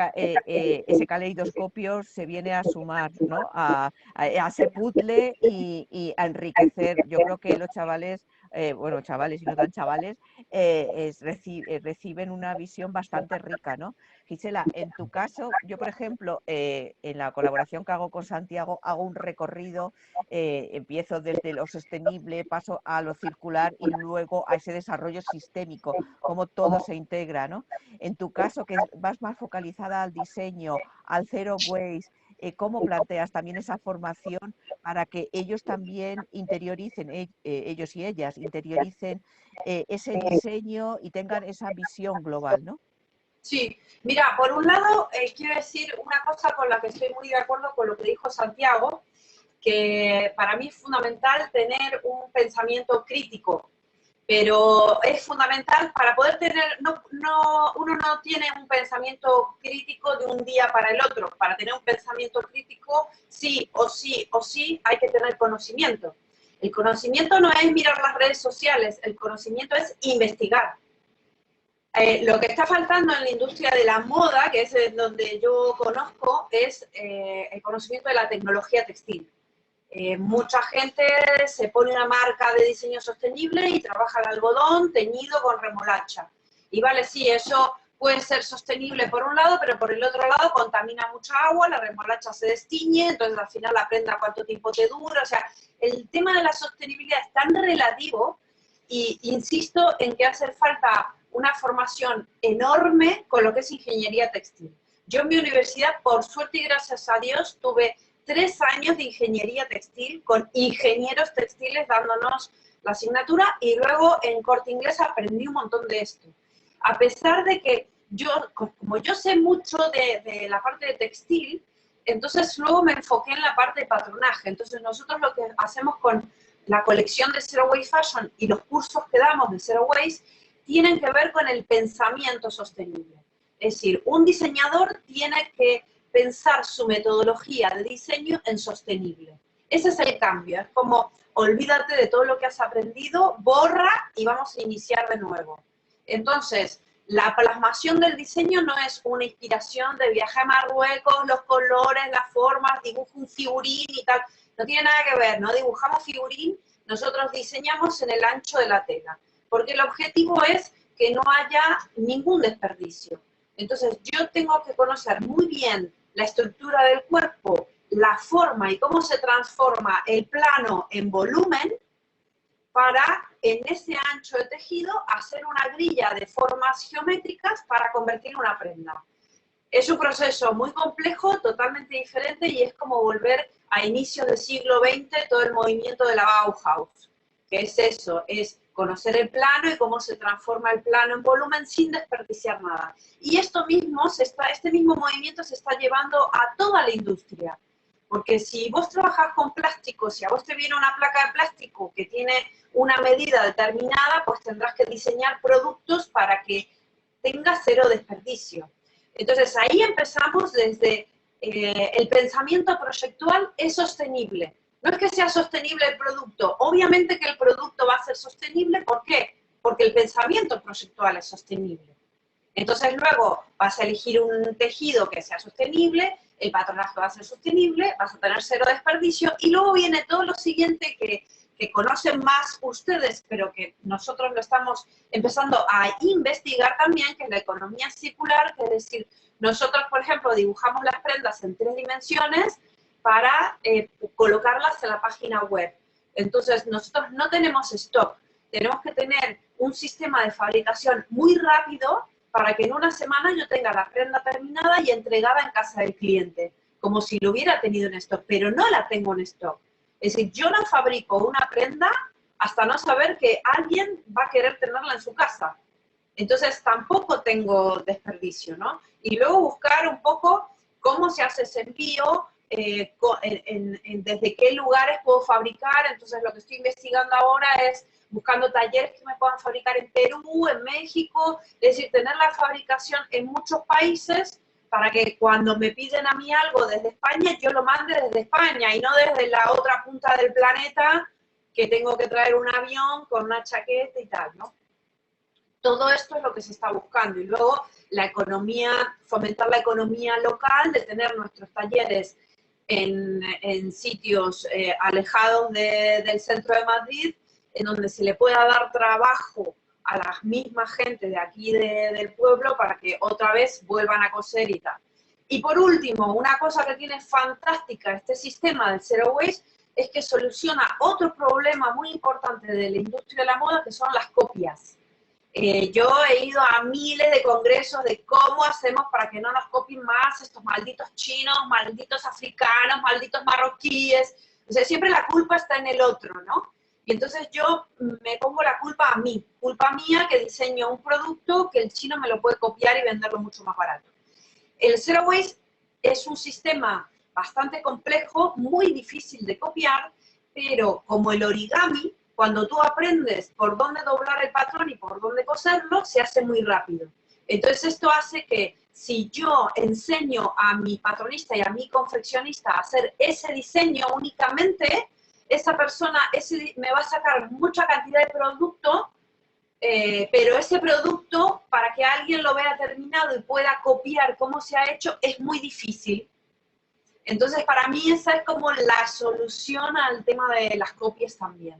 caleidoscopio se viene a sumar, ¿no? A ese puzzle y a enriquecer. Yo creo que los chavales, bueno, chavales y no tan chavales, reciben una visión bastante rica, ¿no? Gisela, en tu caso, yo por ejemplo, en la colaboración que hago con Santiago, hago un recorrido, empiezo desde lo sostenible, paso a lo circular y luego a ese desarrollo sistémico, cómo todo se integra, ¿no? En tu caso, que vas más focalizada al diseño, al zero waste, ¿cómo planteas también esa formación para que ellos también interioricen, ellos y ellas, interioricen ese diseño y tengan esa visión global, ¿no? Sí, mira, por un lado, quiero decir una cosa con la que estoy muy de acuerdo con lo que dijo Santiago, que para mí es fundamental tener un pensamiento crítico, pero es fundamental para poder tener, uno no tiene un pensamiento crítico de un día para el otro. Para tener un pensamiento crítico, sí o sí, hay que tener conocimiento. El conocimiento no es mirar las redes sociales, el conocimiento es investigar. Lo que está faltando en la industria de la moda, que es en donde yo conozco, es el conocimiento de la tecnología textil. Mucha gente se pone una marca de diseño sostenible y trabaja el algodón teñido con remolacha. Y vale, sí, eso puede ser sostenible por un lado, pero por el otro lado contamina mucha agua, la remolacha se destiñe, entonces al final la prenda cuánto tiempo te dura. O sea, el tema de la sostenibilidad es tan relativo y insisto en que hace falta una formación enorme con lo que es ingeniería textil. Yo en mi universidad, por suerte y gracias a Dios, tuve 3 años de ingeniería textil con ingenieros textiles dándonos la asignatura y luego en Corte Inglés aprendí un montón de esto. A pesar de que yo, como yo sé mucho de la parte de textil, entonces luego me enfoqué en la parte de patronaje. Entonces nosotros lo que hacemos con la colección de Zero Waste Fashion y los cursos que damos de Zero Waste tienen que ver con el pensamiento sostenible. Es decir, un diseñador tiene que pensar su metodología de diseño en sostenible. Ese es el cambio, es como olvídate de todo lo que has aprendido, borra y vamos a iniciar de nuevo. Entonces, la plasmación del diseño no es una inspiración de viaje a Marruecos, los colores, las formas, dibujo un figurín y tal, no tiene nada que ver, no dibujamos figurín, nosotros diseñamos en el ancho de la tela, porque el objetivo es que no haya ningún desperdicio. Entonces, yo tengo que conocer muy bien la estructura del cuerpo, la forma y cómo se transforma el plano en volumen para, en ese ancho de tejido, hacer una grilla de formas geométricas para convertir una prenda. Es un proceso muy complejo, totalmente diferente, y es como volver a inicios del siglo XX, todo el movimiento de la Bauhaus, que es eso, es conocer el plano y cómo se transforma el plano en volumen sin desperdiciar nada. Y este mismo movimiento se está llevando a toda la industria. Porque si vos trabajás con plástico, si a vos te viene una placa de plástico que tiene una medida determinada, pues tendrás que diseñar productos para que tenga cero desperdicio. Entonces ahí empezamos desde el pensamiento proyectual es sostenible. No es que sea sostenible el producto, obviamente que el producto va a ser sostenible, ¿por qué? Porque el pensamiento proyectual es sostenible. Entonces luego vas a elegir un tejido que sea sostenible, el patronaje va a ser sostenible, vas a tener cero desperdicio, y luego viene todo lo siguiente que conocen más ustedes, pero que nosotros lo estamos empezando a investigar también, que es la economía circular, que es decir, nosotros, por ejemplo, dibujamos las prendas en 3 dimensiones, para colocarlas en la página web. Entonces, nosotros no tenemos stock, tenemos que tener un sistema de fabricación muy rápido para que en una semana yo tenga la prenda terminada y entregada en casa del cliente, como si lo hubiera tenido en stock, pero no la tengo en stock. Es decir, yo no fabrico una prenda hasta no saber que alguien va a querer tenerla en su casa. Entonces, tampoco tengo desperdicio, ¿no? Y luego buscar un poco cómo se hace ese envío, desde qué lugares puedo fabricar. Entonces lo que estoy investigando ahora es buscando talleres que me puedan fabricar en Perú, en México, es decir, tener la fabricación en muchos países para que cuando me piden a mí algo desde España, yo lo mande desde España y no desde la otra punta del planeta, que tengo que traer un avión con una chaqueta y tal, ¿no? Todo esto es lo que se está buscando. Y luego la economía, fomentar la economía local, de tener nuestros talleres en sitios alejados del centro de Madrid, en donde se le pueda dar trabajo a la misma gente de aquí del pueblo para que otra vez vuelvan a coser y tal. Y por último, una cosa que tiene fantástica este sistema del Zero Waste es que soluciona otro problema muy importante de la industria de la moda, que son las copias. Yo he ido a miles de congresos de cómo hacemos para que no nos copien más estos malditos chinos, malditos africanos, malditos marroquíes. O sea, siempre la culpa está en el otro, ¿no? Y entonces yo me pongo la culpa a mí, culpa mía que diseño un producto que el chino me lo puede copiar y venderlo mucho más barato. El Zero Waste es un sistema bastante complejo, muy difícil de copiar, pero como el origami, cuando tú aprendes por dónde doblar el patrón y por dónde coserlo, se hace muy rápido. Entonces esto hace que si yo enseño a mi patronista y a mi confeccionista a hacer ese diseño únicamente, esa persona me va a sacar mucha cantidad de producto, pero ese producto, para que alguien lo vea terminado y pueda copiar cómo se ha hecho, es muy difícil. Entonces, para mí esa es como la solución al tema de las copias también.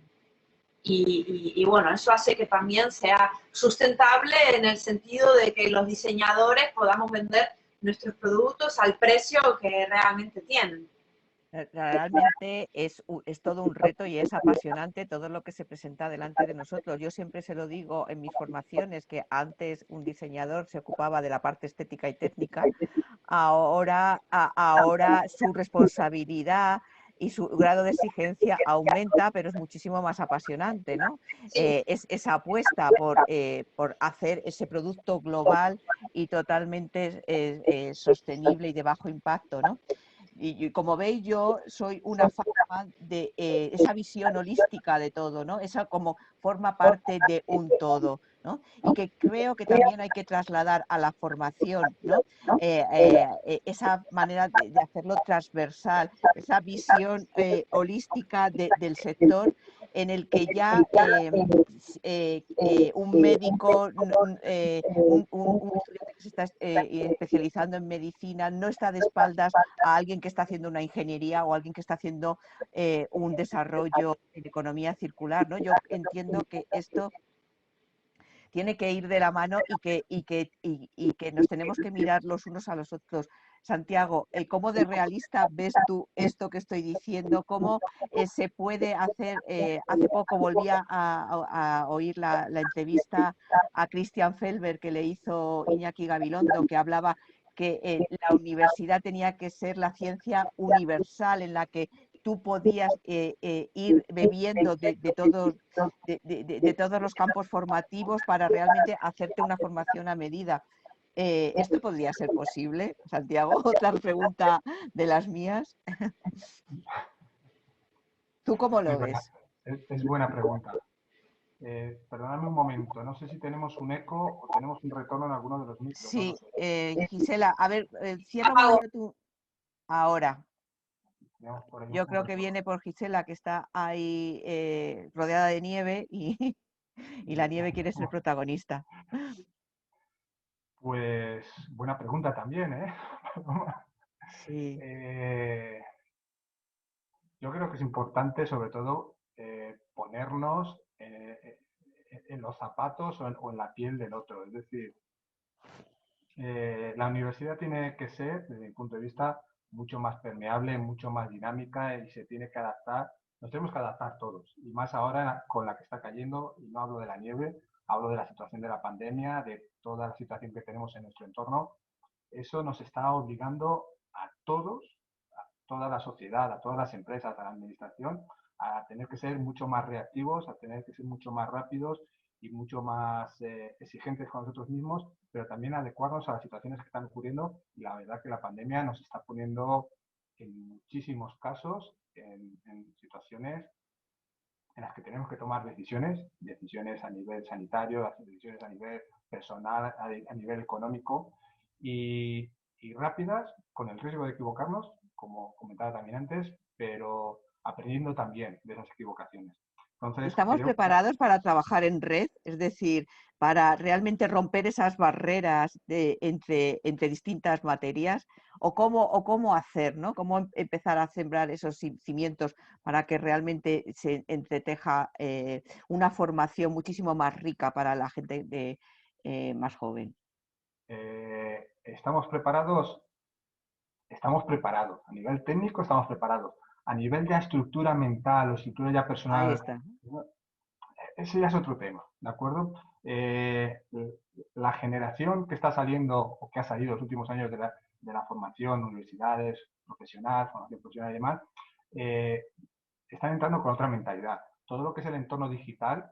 Y bueno, eso hace que también sea sustentable en el sentido de que los diseñadores podamos vender nuestros productos al precio que realmente tienen. Realmente es todo un reto y es apasionante todo lo que se presenta delante de nosotros. Yo siempre se lo digo en mis formaciones, que antes un diseñador se ocupaba de la parte estética y técnica, ahora su responsabilidad y su grado de exigencia aumenta, pero es muchísimo más apasionante, ¿no? Sí. Es esa apuesta por hacer ese producto global y totalmente sostenible y de bajo impacto, ¿no? Y como veis, yo soy una fan de esa visión holística de todo, ¿no? Esa como forma parte de un todo, ¿no? Y que creo que también hay que trasladar a la formación, ¿no? Esa manera de hacerlo transversal, esa visión holística del sector en el que ya un médico, un estudiante que se está especializando en medicina no está de espaldas a alguien que está haciendo una ingeniería o alguien que está haciendo un desarrollo en economía circular, ¿no? Yo entiendo que esto tiene que ir de la mano y que nos tenemos que mirar los unos a los otros. Santiago, ¿cómo de realista ves tú esto que estoy diciendo? ¿Cómo se puede hacer? Hace poco volví a oír la entrevista a Christian Felber que le hizo Iñaki Gabilondo, que hablaba que la universidad tenía que ser la ciencia universal en la que tú podías ir bebiendo de todos los campos formativos para realmente hacerte una formación a medida. ¿Esto podría ser posible, Santiago? Otra pregunta de las mías. ¿Tú cómo lo ves? Es buena pregunta. Perdóname un momento, no sé si tenemos un eco o tenemos un retorno en alguno de los micros, no lo Sí, sé. Gisela, a ver, cierra un Apago. momento tú. Ahora, Tenemos por ahí yo un creo que retorno. viene por Gisela, que está ahí rodeada de nieve y la nieve quiere ser protagonista. Pues buena pregunta también, ¿eh? Sí. Eh, yo creo que es importante, sobre todo, ponernos en los zapatos o en la piel del otro. Es decir, la universidad tiene que ser, desde mi punto de vista, mucho más permeable, mucho más dinámica y se tiene que adaptar. Nos tenemos que adaptar todos. Y más ahora con la que está cayendo, y no hablo de la nieve, hablo de la situación de la pandemia, de toda la situación que tenemos en nuestro entorno. Eso nos está obligando a todos, a toda la sociedad, a todas las empresas, a la administración, a tener que ser mucho más reactivos, a tener que ser mucho más rápidos y mucho más exigentes con nosotros mismos, pero también adecuarnos a las situaciones que están ocurriendo. Y la verdad que la pandemia nos está poniendo en muchísimos casos en situaciones en las que tenemos que tomar decisiones a nivel sanitario, decisiones a nivel personal, a nivel económico, y y rápidas, con el riesgo de equivocarnos, como comentaba también antes, pero aprendiendo también de esas equivocaciones. Entonces, ¿Estamos creo que preparados para trabajar en red? Es decir, para realmente romper esas barreras entre distintas materias, o cómo hacer, ¿no? Cómo empezar a sembrar esos cimientos para que realmente se entreteja una formación muchísimo más rica para la gente más joven. estamos preparados, a nivel técnico estamos preparados, a nivel de estructura mental o estructura ya Ahí personal, está. ese ya es otro tema, ¿de acuerdo? La generación que está saliendo o que ha salido en los últimos años de la formación, universidades, profesional, formación profesional y demás, están entrando con otra mentalidad. Todo lo que es el entorno digital,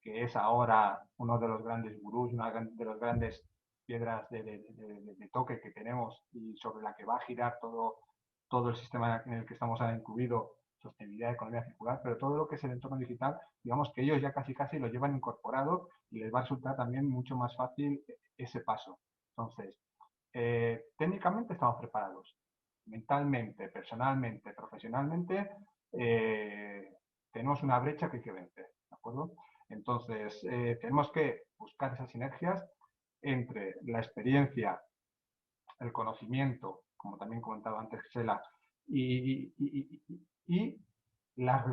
que es ahora uno de los grandes gurús, una de las grandes piedras de toque que tenemos y sobre la que va a girar todo el sistema en el que estamos ahora incluido, sostenibilidad, economía circular, pero todo lo que es el entorno digital, digamos que ellos ya casi lo llevan incorporado y les va a resultar también mucho más fácil ese paso. Entonces, técnicamente estamos preparados, mentalmente, personalmente, profesionalmente, tenemos una brecha que hay que vencer, ¿de acuerdo? Entonces, tenemos que buscar esas sinergias entre la experiencia, el conocimiento, como también comentaba antes Gisela, y las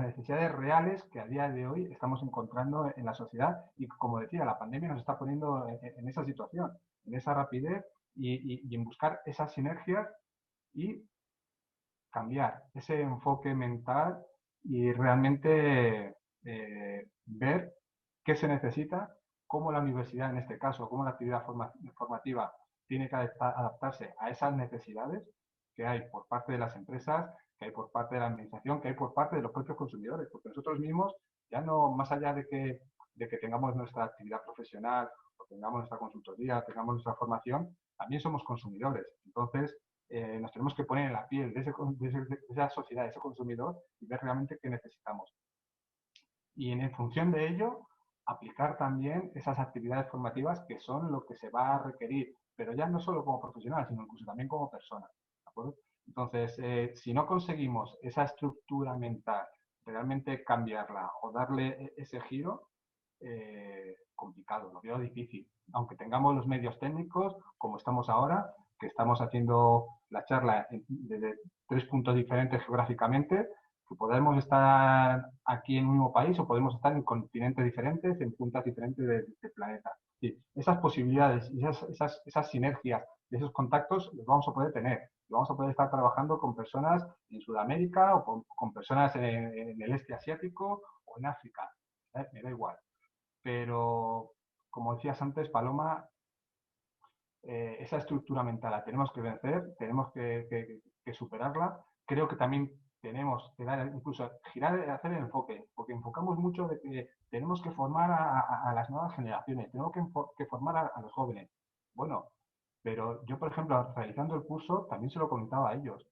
necesidades reales que a día de hoy estamos encontrando en la sociedad y, como decía, la pandemia nos está poniendo en esa situación, en esa rapidez y en buscar esas sinergias y cambiar ese enfoque mental y realmente ver qué se necesita, cómo la universidad en este caso, cómo la actividad formativa tiene que adaptarse a esas necesidades que hay por parte de las empresas, que hay por parte de la administración, que hay por parte de los propios consumidores, porque nosotros mismos, ya no más allá de que tengamos nuestra actividad profesional, o tengamos nuestra consultoría, tengamos nuestra formación, también somos consumidores. Entonces, nos tenemos que poner en la piel de esa sociedad, de ese consumidor y ver realmente qué necesitamos. Y en función de ello, aplicar también esas actividades formativas que son lo que se va a requerir, pero ya no solo como profesional, sino incluso también como persona. ¿De acuerdo? Entonces, si no conseguimos esa estructura mental, realmente cambiarla o darle ese giro, complicado, lo veo difícil. Aunque tengamos los medios técnicos, como estamos ahora, que estamos haciendo la charla desde 3 puntos diferentes geográficamente, que podemos estar aquí en un mismo país o podemos estar en continentes diferentes, en puntas diferentes del planeta. Sí, esas posibilidades y esas sinergias y esos contactos los vamos a poder tener. Vamos a poder estar trabajando con personas en Sudamérica o con personas en el este asiático o en África. Me da igual. Pero, como decías antes, Paloma, esa estructura mental la tenemos que vencer, tenemos que superarla. Creo que también tenemos que dar, incluso girar, hacer el enfoque, porque enfocamos mucho de que tenemos que formar a las nuevas generaciones, tenemos que formar a los jóvenes. Bueno, pero yo, por ejemplo, realizando el curso, también se lo comentaba a ellos.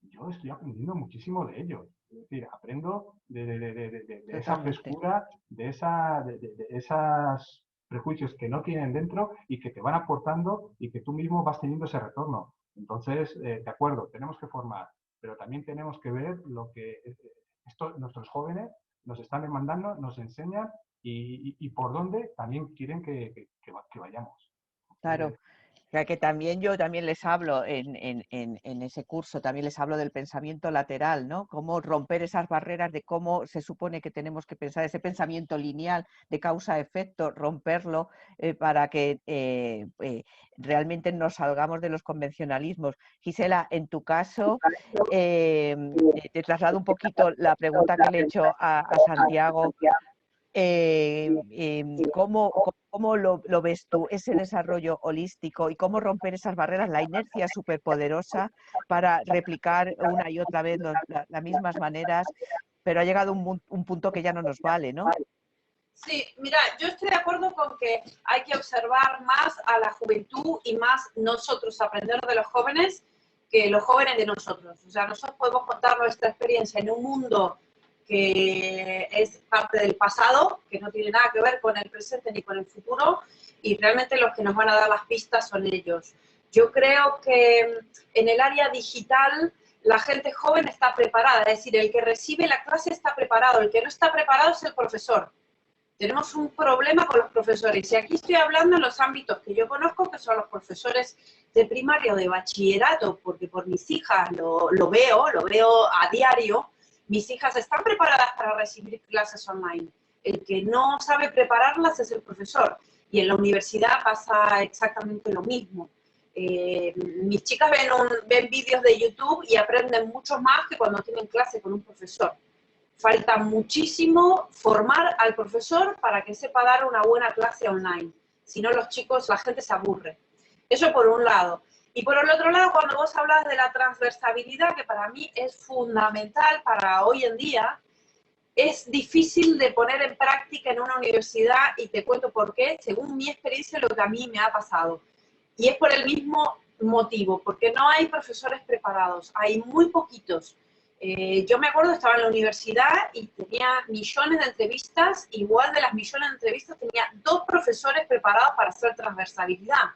Yo estoy aprendiendo muchísimo de ellos. Es decir, aprendo de esa Totalmente. frescura, de esas prejuicios que no tienen dentro y que te van aportando y que tú mismo vas teniendo ese retorno. Entonces, de acuerdo, tenemos que formar, pero también tenemos que ver lo que nuestros jóvenes nos están demandando, nos enseñan y por dónde también quieren que vayamos. Claro. O sea, que también yo también les hablo en ese curso, también les hablo del pensamiento lateral, ¿no? Cómo romper esas barreras de cómo se supone que tenemos que pensar, ese pensamiento lineal de causa-efecto, romperlo para que realmente nos salgamos de los convencionalismos. Gisela, en tu caso, te traslado un poquito la pregunta que le he hecho a Santiago. ¿Cómo lo ves tú, ese desarrollo holístico y cómo romper esas barreras, la inercia superpoderosa para replicar una y otra vez las mismas maneras, pero ha llegado un punto que ya no nos vale, ¿no? Sí, mira, yo estoy de acuerdo con que hay que observar más a la juventud y más nosotros aprender de los jóvenes que los jóvenes de nosotros. O sea, nosotros podemos contar nuestra experiencia en un mundo que es parte del pasado, que no tiene nada que ver con el presente ni con el futuro, y realmente los que nos van a dar las pistas son ellos. Yo creo que en el área digital la gente joven está preparada, es decir, el que recibe la clase está preparado, el que no está preparado es el profesor. Tenemos un problema con los profesores. Y aquí estoy hablando en los ámbitos que yo conozco, que son los profesores de primaria o de bachillerato, porque por mis hijas lo veo a diario. Mis hijas están preparadas para recibir clases online. El que no sabe prepararlas es el profesor. Y en la universidad pasa exactamente lo mismo. Mis chicas ven vídeos de YouTube y aprenden mucho más que cuando tienen clase con un profesor. Falta muchísimo formar al profesor para que sepa dar una buena clase online. Si no, los chicos, la gente se aburre. Eso por un lado. Y por el otro lado, cuando vos hablas de la transversabilidad, que para mí es fundamental para hoy en día, es difícil de poner en práctica en una universidad, y te cuento por qué, según mi experiencia, lo que a mí me ha pasado. Y es por el mismo motivo, porque no hay profesores preparados, hay muy poquitos. Yo me acuerdo, estaba en la universidad y tenía millones de entrevistas, igual de las millones de entrevistas tenía 2 profesores preparados para hacer transversalidad.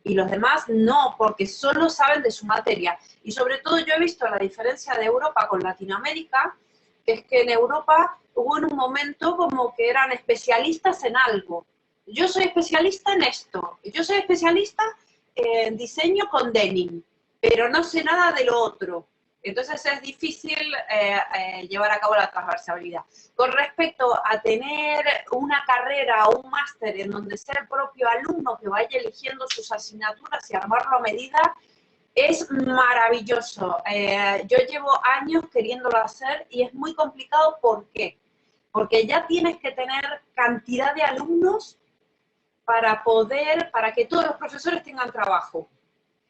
Y los demás no, porque solo saben de su materia. Y sobre todo yo he visto la diferencia de Europa con Latinoamérica, que es que en Europa hubo en un momento como que eran especialistas en algo. Yo soy especialista en esto, yo soy especialista en diseño con denim, pero no sé nada de lo otro. Entonces es difícil llevar a cabo la transversalidad. Con respecto a tener una carrera o un máster en donde sea el propio alumno que vaya eligiendo sus asignaturas y armarlo a medida, es maravilloso. Yo llevo años queriéndolo hacer y es muy complicado. ¿Por qué? Porque ya tienes que tener cantidad de alumnos para que todos los profesores tengan trabajo.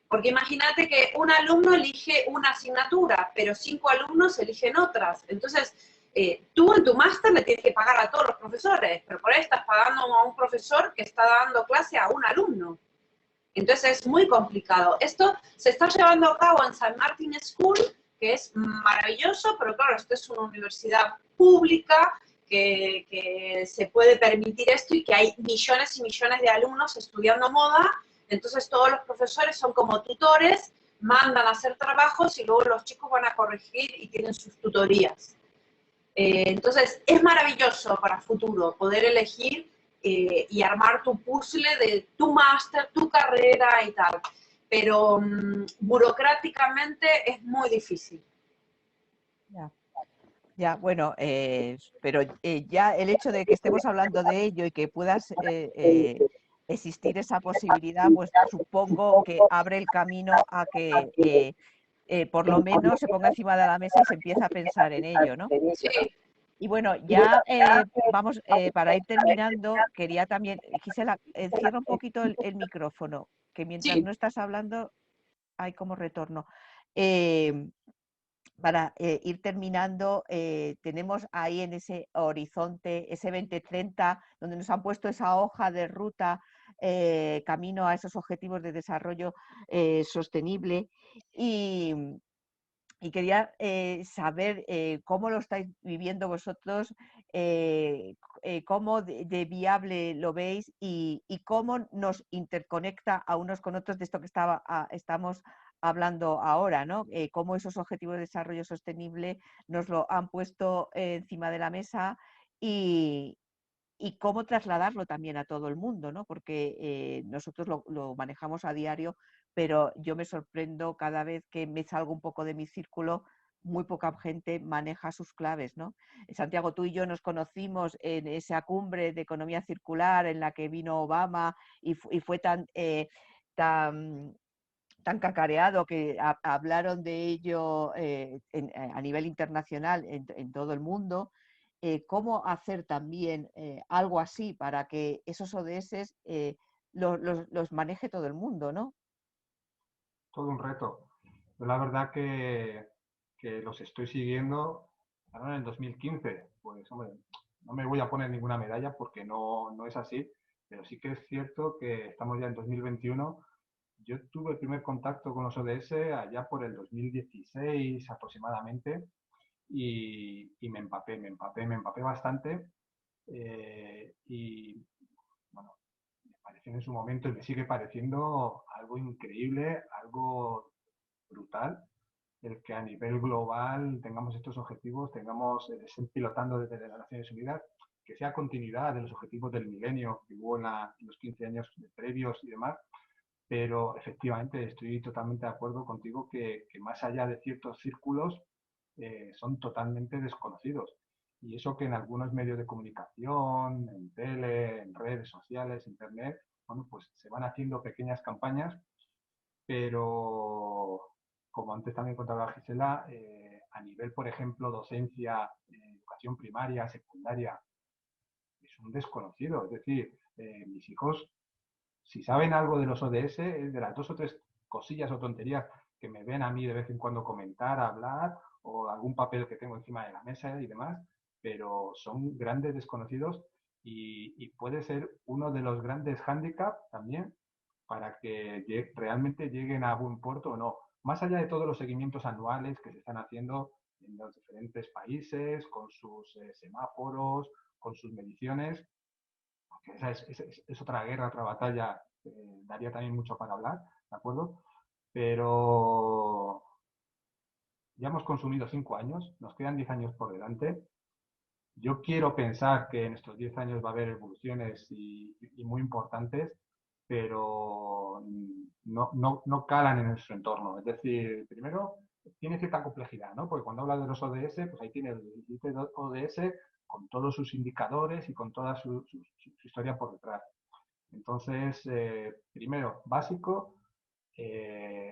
Porque imagínate que un alumno elige una asignatura, pero 5 alumnos eligen otras. Entonces, tú en tu máster le tienes que pagar a todos los profesores, pero por ahí estás pagando a un profesor que está dando clase a un alumno. Entonces es muy complicado. Esto se está llevando a cabo en San Martin School, que es maravilloso, pero claro, esto es una universidad pública que se puede permitir esto y que hay millones y millones de alumnos estudiando moda. Entonces todos los profesores son como tutores, mandan a hacer trabajos y luego los chicos van a corregir y tienen sus tutorías. Entonces es maravilloso para el futuro poder elegir y armar tu puzzle de tu máster, tu carrera y tal. Pero burocráticamente es muy difícil. Ya, ya, bueno, pero ya el hecho de que estemos hablando de ello y que puedas existir esa posibilidad, pues supongo que abre el camino a que por lo menos se ponga encima de la mesa y se empiece a pensar en ello, ¿no? Sí. Y bueno, ya vamos, para ir terminando, quería también, Gisela, cierra un poquito el micrófono, que mientras Sí. no estás hablando hay como retorno. Eh, para ir terminando, tenemos ahí en ese horizonte, ese 2030, donde nos han puesto esa hoja de ruta camino a esos objetivos de desarrollo sostenible. Y quería saber cómo lo estáis viviendo vosotros, cómo de viable lo veis y cómo nos interconecta a unos con otros de esto que estamos hablando ahora, ¿no? Cómo esos objetivos de desarrollo sostenible nos lo han puesto encima de la mesa y cómo trasladarlo también a todo el mundo, ¿no? Porque nosotros lo manejamos a diario, pero yo me sorprendo cada vez que me salgo un poco de mi círculo, muy poca gente maneja sus claves, ¿no? Santiago, tú y yo nos conocimos en esa cumbre de economía circular en la que vino Obama y fue tan tan cacareado que hablaron de ello a nivel internacional en todo el mundo. Cómo hacer también algo así para que esos ODS los maneje todo el mundo, ¿no? Todo un reto. Yo la verdad que los estoy siguiendo ahora en el 2015. Pues, hombre, no me voy a poner ninguna medalla porque no es así, pero sí que es cierto que estamos ya en 2021. Yo tuve el primer contacto con los ODS allá por el 2016 aproximadamente y me empapé bastante y bueno, me pareció en su momento y me sigue pareciendo algo increíble, algo brutal, el que a nivel global tengamos estos objetivos, estén pilotando desde las Naciones Unidas, que sea continuidad de los objetivos del milenio que hubo en los 15 años previos y demás, pero efectivamente estoy totalmente de acuerdo contigo que más allá de ciertos círculos son totalmente desconocidos. Y eso que en algunos medios de comunicación, en tele, en redes sociales, internet, bueno, pues se van haciendo pequeñas campañas, pero como antes también contaba Gisela, a nivel, por ejemplo, docencia, educación primaria, secundaria, es un desconocido. Es decir, mis hijos, si saben algo de los ODS, es de las 2 o 3 cosillas o tonterías que me ven a mí de vez en cuando comentar, hablar, o algún papel que tengo encima de la mesa y demás, pero son grandes desconocidos y puede ser uno de los grandes hándicaps también para que realmente lleguen a buen puerto o no. Más allá de todos los seguimientos anuales que se están haciendo en los diferentes países, con sus semáforos, con sus mediciones, porque esa es otra guerra, otra batalla, daría también mucho para hablar, ¿de acuerdo? Pero ya hemos consumido 5 años, nos quedan 10 años por delante. Yo quiero pensar que en estos 10 años va a haber evoluciones y muy importantes, pero no calan en nuestro entorno. Es decir, primero, tiene cierta complejidad, ¿no? Porque cuando habla de los ODS, pues ahí tiene el 17 ODS con todos sus indicadores y con toda su historia por detrás. Entonces, primero, básico,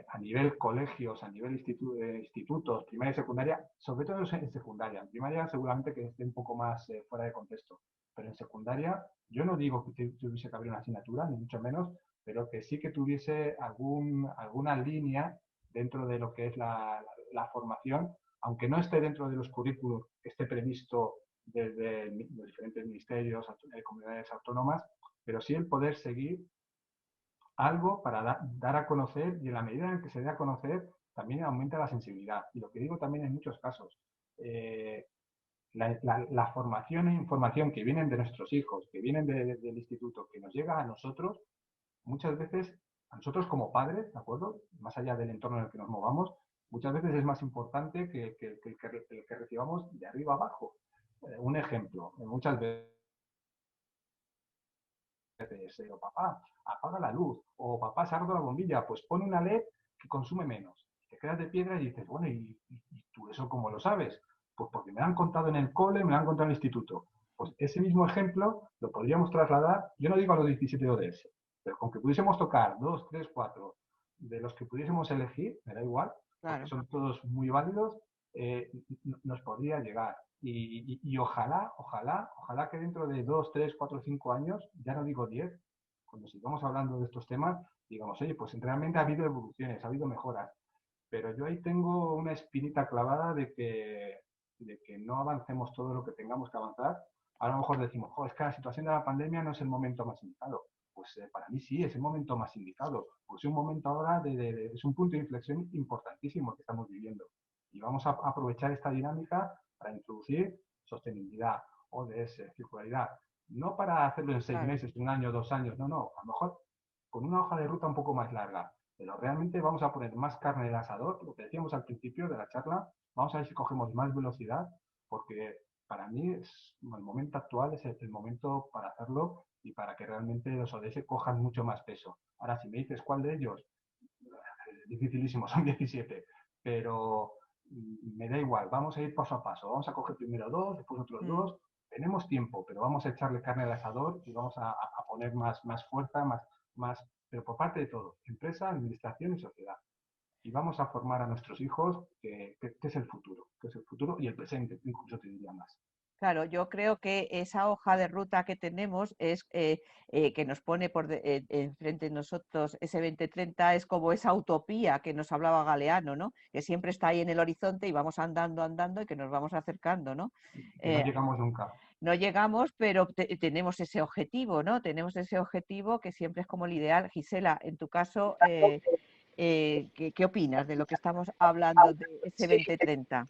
a nivel colegios, a nivel institutos, primaria y secundaria, sobre todo en secundaria. En primaria seguramente que esté un poco más fuera de contexto, pero en secundaria yo no digo que tuviese que abrir una asignatura, ni mucho menos, pero que sí que tuviese alguna línea dentro de lo que es la formación, aunque no esté dentro de los currículos que esté previsto desde los diferentes ministerios, comunidades autónomas, pero sí el poder seguir algo para dar a conocer y en la medida en que se dé a conocer también aumenta la sensibilidad. Y lo que digo también en muchos casos, la formación e información que vienen de nuestros hijos, que vienen del instituto, que nos llega a nosotros, muchas veces, a nosotros como padres, ¿de acuerdo? Más allá del entorno en el que nos movamos, muchas veces es más importante que el que recibamos de arriba abajo. Un ejemplo, muchas veces o papá, apaga la luz, o papá, se ha roto la bombilla, pues pone una LED que consume menos. Te quedas de piedra y dices, bueno, ¿y tú eso cómo lo sabes? Pues porque me lo han contado en el cole, me lo han contado en el instituto. Pues ese mismo ejemplo lo podríamos trasladar, yo no digo a los 17 ODS, pero con que pudiésemos tocar 2, 3, 4 de los que pudiésemos elegir, me da igual, porque Claro. son todos muy válidos, nos podría llegar. Y ojalá que dentro de 2, 3, 4, 5 años, ya no digo 10, cuando sigamos hablando de estos temas, digamos, oye, pues realmente ha habido evoluciones, ha habido mejoras, pero yo ahí tengo una espinita clavada de que no avancemos todo lo que tengamos que avanzar. A lo mejor decimos, es que la situación de la pandemia no es el momento más indicado. Pues para mí sí, es el momento más indicado. Pues es un momento ahora, es un punto de inflexión importantísimo que estamos viviendo. Y vamos a aprovechar esta dinámica para introducir sostenibilidad, ODS, circularidad. No para hacerlo en 6 Claro. meses, 1 año, 2 años, no. A lo mejor con una hoja de ruta un poco más larga. Pero realmente vamos a poner más carne en el asador, lo que decíamos al principio de la charla, vamos a ver si cogemos más velocidad, porque para mí el momento actual es el momento para hacerlo y para que realmente los ODS cojan mucho más peso. Ahora, si me dices cuál de ellos, dificilísimo, son 17, pero me da igual, vamos a ir paso a paso, vamos a coger primero 2, después otros 2, tenemos tiempo, pero vamos a echarle carne al asador y vamos a poner más fuerza, más, pero por parte de todos, empresa, administración y sociedad. Y vamos a formar a nuestros hijos que es el futuro, y el presente, incluso te diría más. Claro, yo creo que esa hoja de ruta que tenemos es que nos pone enfrente de nosotros ese 2030 es como esa utopía que nos hablaba Galeano, ¿no? Que siempre está ahí en el horizonte y vamos andando, andando y que nos vamos acercando, ¿no? Que no llegamos nunca. No llegamos, pero tenemos ese objetivo, ¿no? Tenemos ese objetivo que siempre es como el ideal. Gisela, en tu caso, ¿qué opinas de lo que estamos hablando de ese 2030?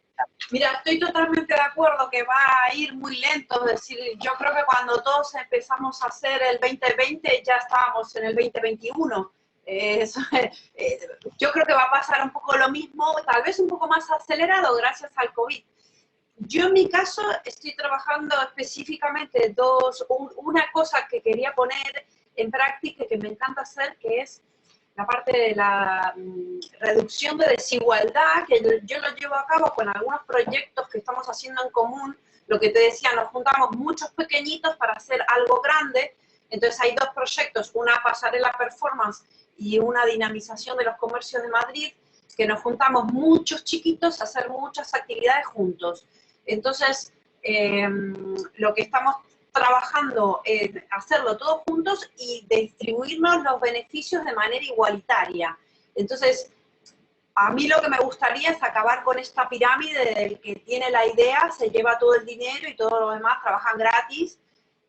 Mira, estoy totalmente de acuerdo que va a ir muy lento. Es decir, yo creo que cuando todos empezamos a hacer el 2020 ya estábamos en el 2021. Yo creo que va a pasar un poco lo mismo, tal vez un poco más acelerado gracias al COVID. Yo en mi caso estoy trabajando específicamente una cosa que quería poner en práctica que me encanta hacer, que es la parte de la reducción de desigualdad, que yo lo llevo a cabo con algunos proyectos que estamos haciendo en común. Lo que te decía, nos juntamos muchos pequeñitos para hacer algo grande. Entonces hay dos proyectos, una pasarela performance y una dinamización de los comercios de Madrid, que nos juntamos muchos chiquitos a hacer muchas actividades juntos. Entonces, lo que estamos trabajando en hacerlo todos juntos y distribuirnos los beneficios de manera igualitaria. Entonces, a mí lo que me gustaría es acabar con esta pirámide del que tiene la idea, se lleva todo el dinero y todos los demás trabajan gratis.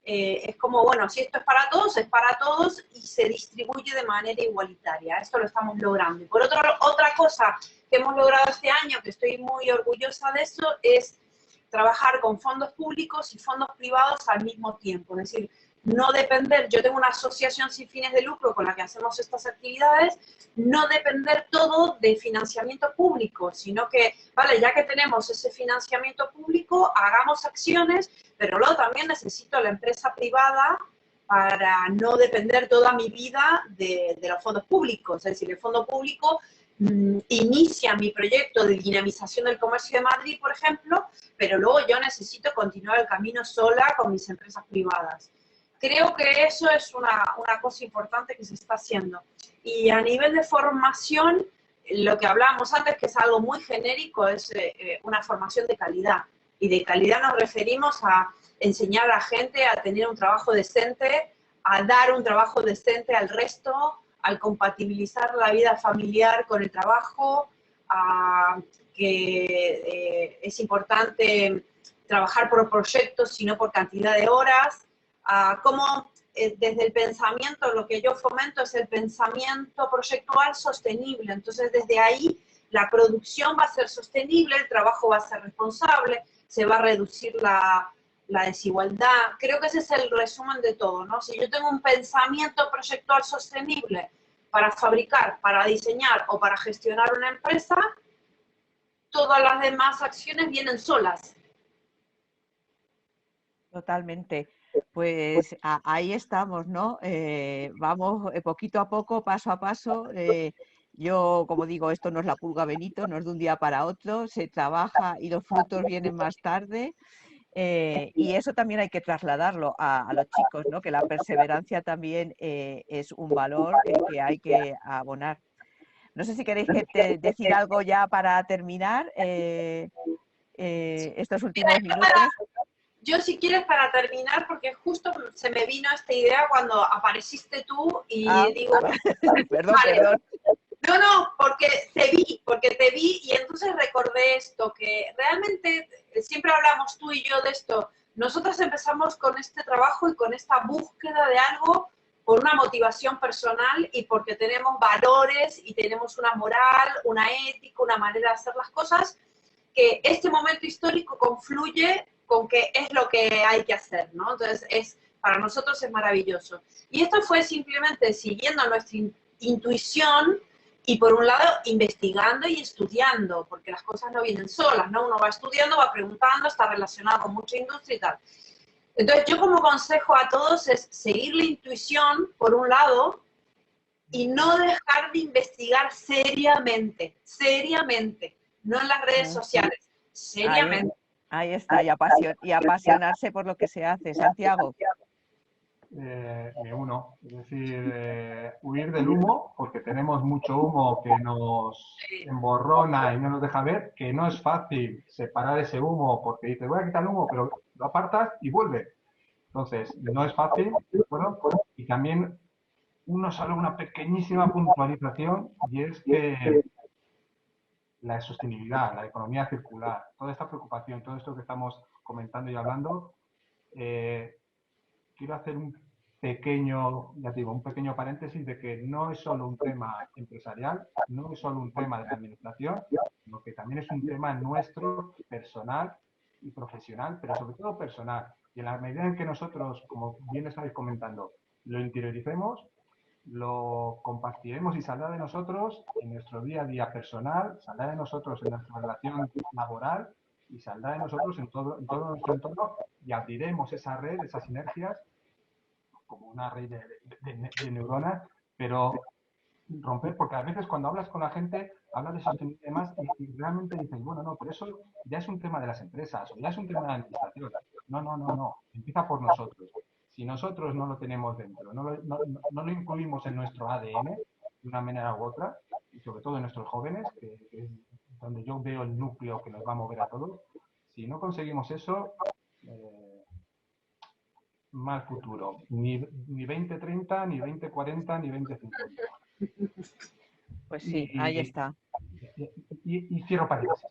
Es como, bueno, si esto es para todos y se distribuye de manera igualitaria. Esto lo estamos logrando. Y por otra cosa que hemos logrado este año, que estoy muy orgullosa de eso, es trabajar con fondos públicos y fondos privados al mismo tiempo. Es decir, no depender, yo tengo una asociación sin fines de lucro con la que hacemos estas actividades, no depender todo de financiamiento público, sino que, vale, ya que tenemos ese financiamiento público, hagamos acciones, pero luego también necesito la empresa privada para no depender toda mi vida de los fondos públicos. Es decir, el fondo público inicia mi proyecto de dinamización del comercio de Madrid, por ejemplo, pero luego yo necesito continuar el camino sola con mis empresas privadas. Creo que eso es una cosa importante que se está haciendo. Y a nivel de formación, lo que hablábamos antes, que es algo muy genérico, es una formación de calidad. Y de calidad nos referimos a enseñar a la gente a tener un trabajo decente, a dar un trabajo decente al resto, al compatibilizar la vida familiar con el trabajo, que es importante trabajar por proyectos y no por cantidad de horas, cómo desde el pensamiento, lo que yo fomento es el pensamiento proyectual sostenible. Entonces, desde ahí, la producción va a ser sostenible, el trabajo va a ser responsable, se va a reducir la desigualdad. Creo que ese es el resumen de todo, ¿no? Si yo tengo un pensamiento proyectual sostenible para fabricar, para diseñar o para gestionar una empresa, todas las demás acciones vienen solas. Totalmente. Pues ahí estamos, ¿no? Vamos poquito a poco, paso a paso. Yo, como digo, esto no es la pulga Benito, no es de un día para otro, se trabaja y los frutos vienen más tarde. Y eso también hay que trasladarlo a los chicos, ¿no? Que la perseverancia también es un valor que hay que abonar. No sé si queréis decir algo ya para terminar estos últimos minutos. Yo, si quieres, para terminar, porque justo se me vino esta idea cuando apareciste tú y digo... Perdón, vale, perdón. No, porque te vi y entonces recordé esto, que realmente siempre hablamos tú y yo de esto. Nosotros empezamos con este trabajo y con esta búsqueda de algo por una motivación personal y porque tenemos valores y tenemos una moral, una ética, una manera de hacer las cosas, que este momento histórico confluye con que es lo que hay que hacer, ¿no? Entonces, para nosotros es maravilloso. Y esto fue simplemente siguiendo nuestra intuición y, por un lado, investigando y estudiando, porque las cosas no vienen solas, ¿no? Uno va estudiando, va preguntando, está relacionado con mucha industria y tal. Entonces, yo como consejo a todos es seguir la intuición, por un lado, y no dejar de investigar seriamente, no en las redes sociales, seriamente. Ahí está, y apasionarse por lo que se hace. Santiago. Me uno, es decir, huir del humo, porque tenemos mucho humo que nos emborrona y no nos deja ver, que no es fácil separar ese humo, porque dices, voy a quitar el humo, pero lo apartas y vuelve. Entonces, no es fácil, ¿de acuerdo? Y también solo una pequeñísima puntualización, y es que la sostenibilidad, la economía circular, toda esta preocupación, todo esto que estamos comentando y hablando, quiero hacer un pequeño, ya te digo, un pequeño paréntesis de que no es solo un tema empresarial, no es solo un tema de la administración, sino que también es un tema nuestro, personal y profesional, pero sobre todo personal. Y en la medida en que nosotros, como bien estáis comentando, lo interioricemos, lo compartiremos y saldrá de nosotros en nuestro día a día personal, saldrá de nosotros en nuestra relación laboral y saldrá de nosotros en todo nuestro entorno y abriremos esa red, esas sinergias, como una red de neuronas, pero romper, porque a veces cuando hablas con la gente, hablas de sostenibilidad y demás, y realmente dices, bueno, no, pero eso ya es un tema de las empresas, o ya es un tema de la administración. No, empieza por nosotros. Si nosotros no lo tenemos dentro, no lo incluimos en nuestro ADN, de una manera u otra, y sobre todo en nuestros jóvenes, que es donde yo veo el núcleo que nos va a mover a todos, si no conseguimos eso, mal futuro. Ni 2030, ni 2040, ni 2050. Pues sí, ahí está. Y cierro paréntesis.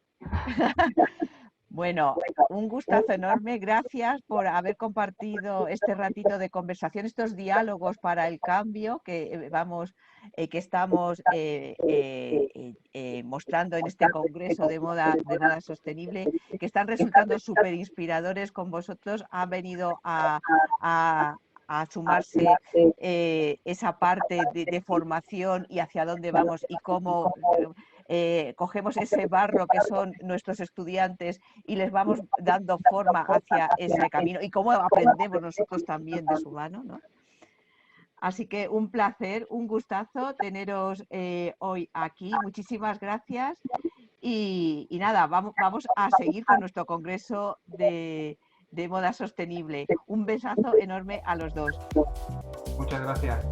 Bueno, un gustazo enorme. Gracias por haber compartido este ratito de conversación, estos diálogos para el cambio que estamos mostrando en este congreso de moda sostenible, que están resultando súper inspiradores con vosotros. Han venido a sumarse esa parte de formación y hacia dónde vamos y cómo cogemos ese barro que son nuestros estudiantes y les vamos dando forma hacia ese camino y cómo aprendemos nosotros también de su mano, ¿no? Así que un placer, un gustazo teneros hoy aquí. Muchísimas gracias y nada, vamos a seguir con nuestro congreso de moda sostenible. Un besazo enorme a los dos. Muchas gracias.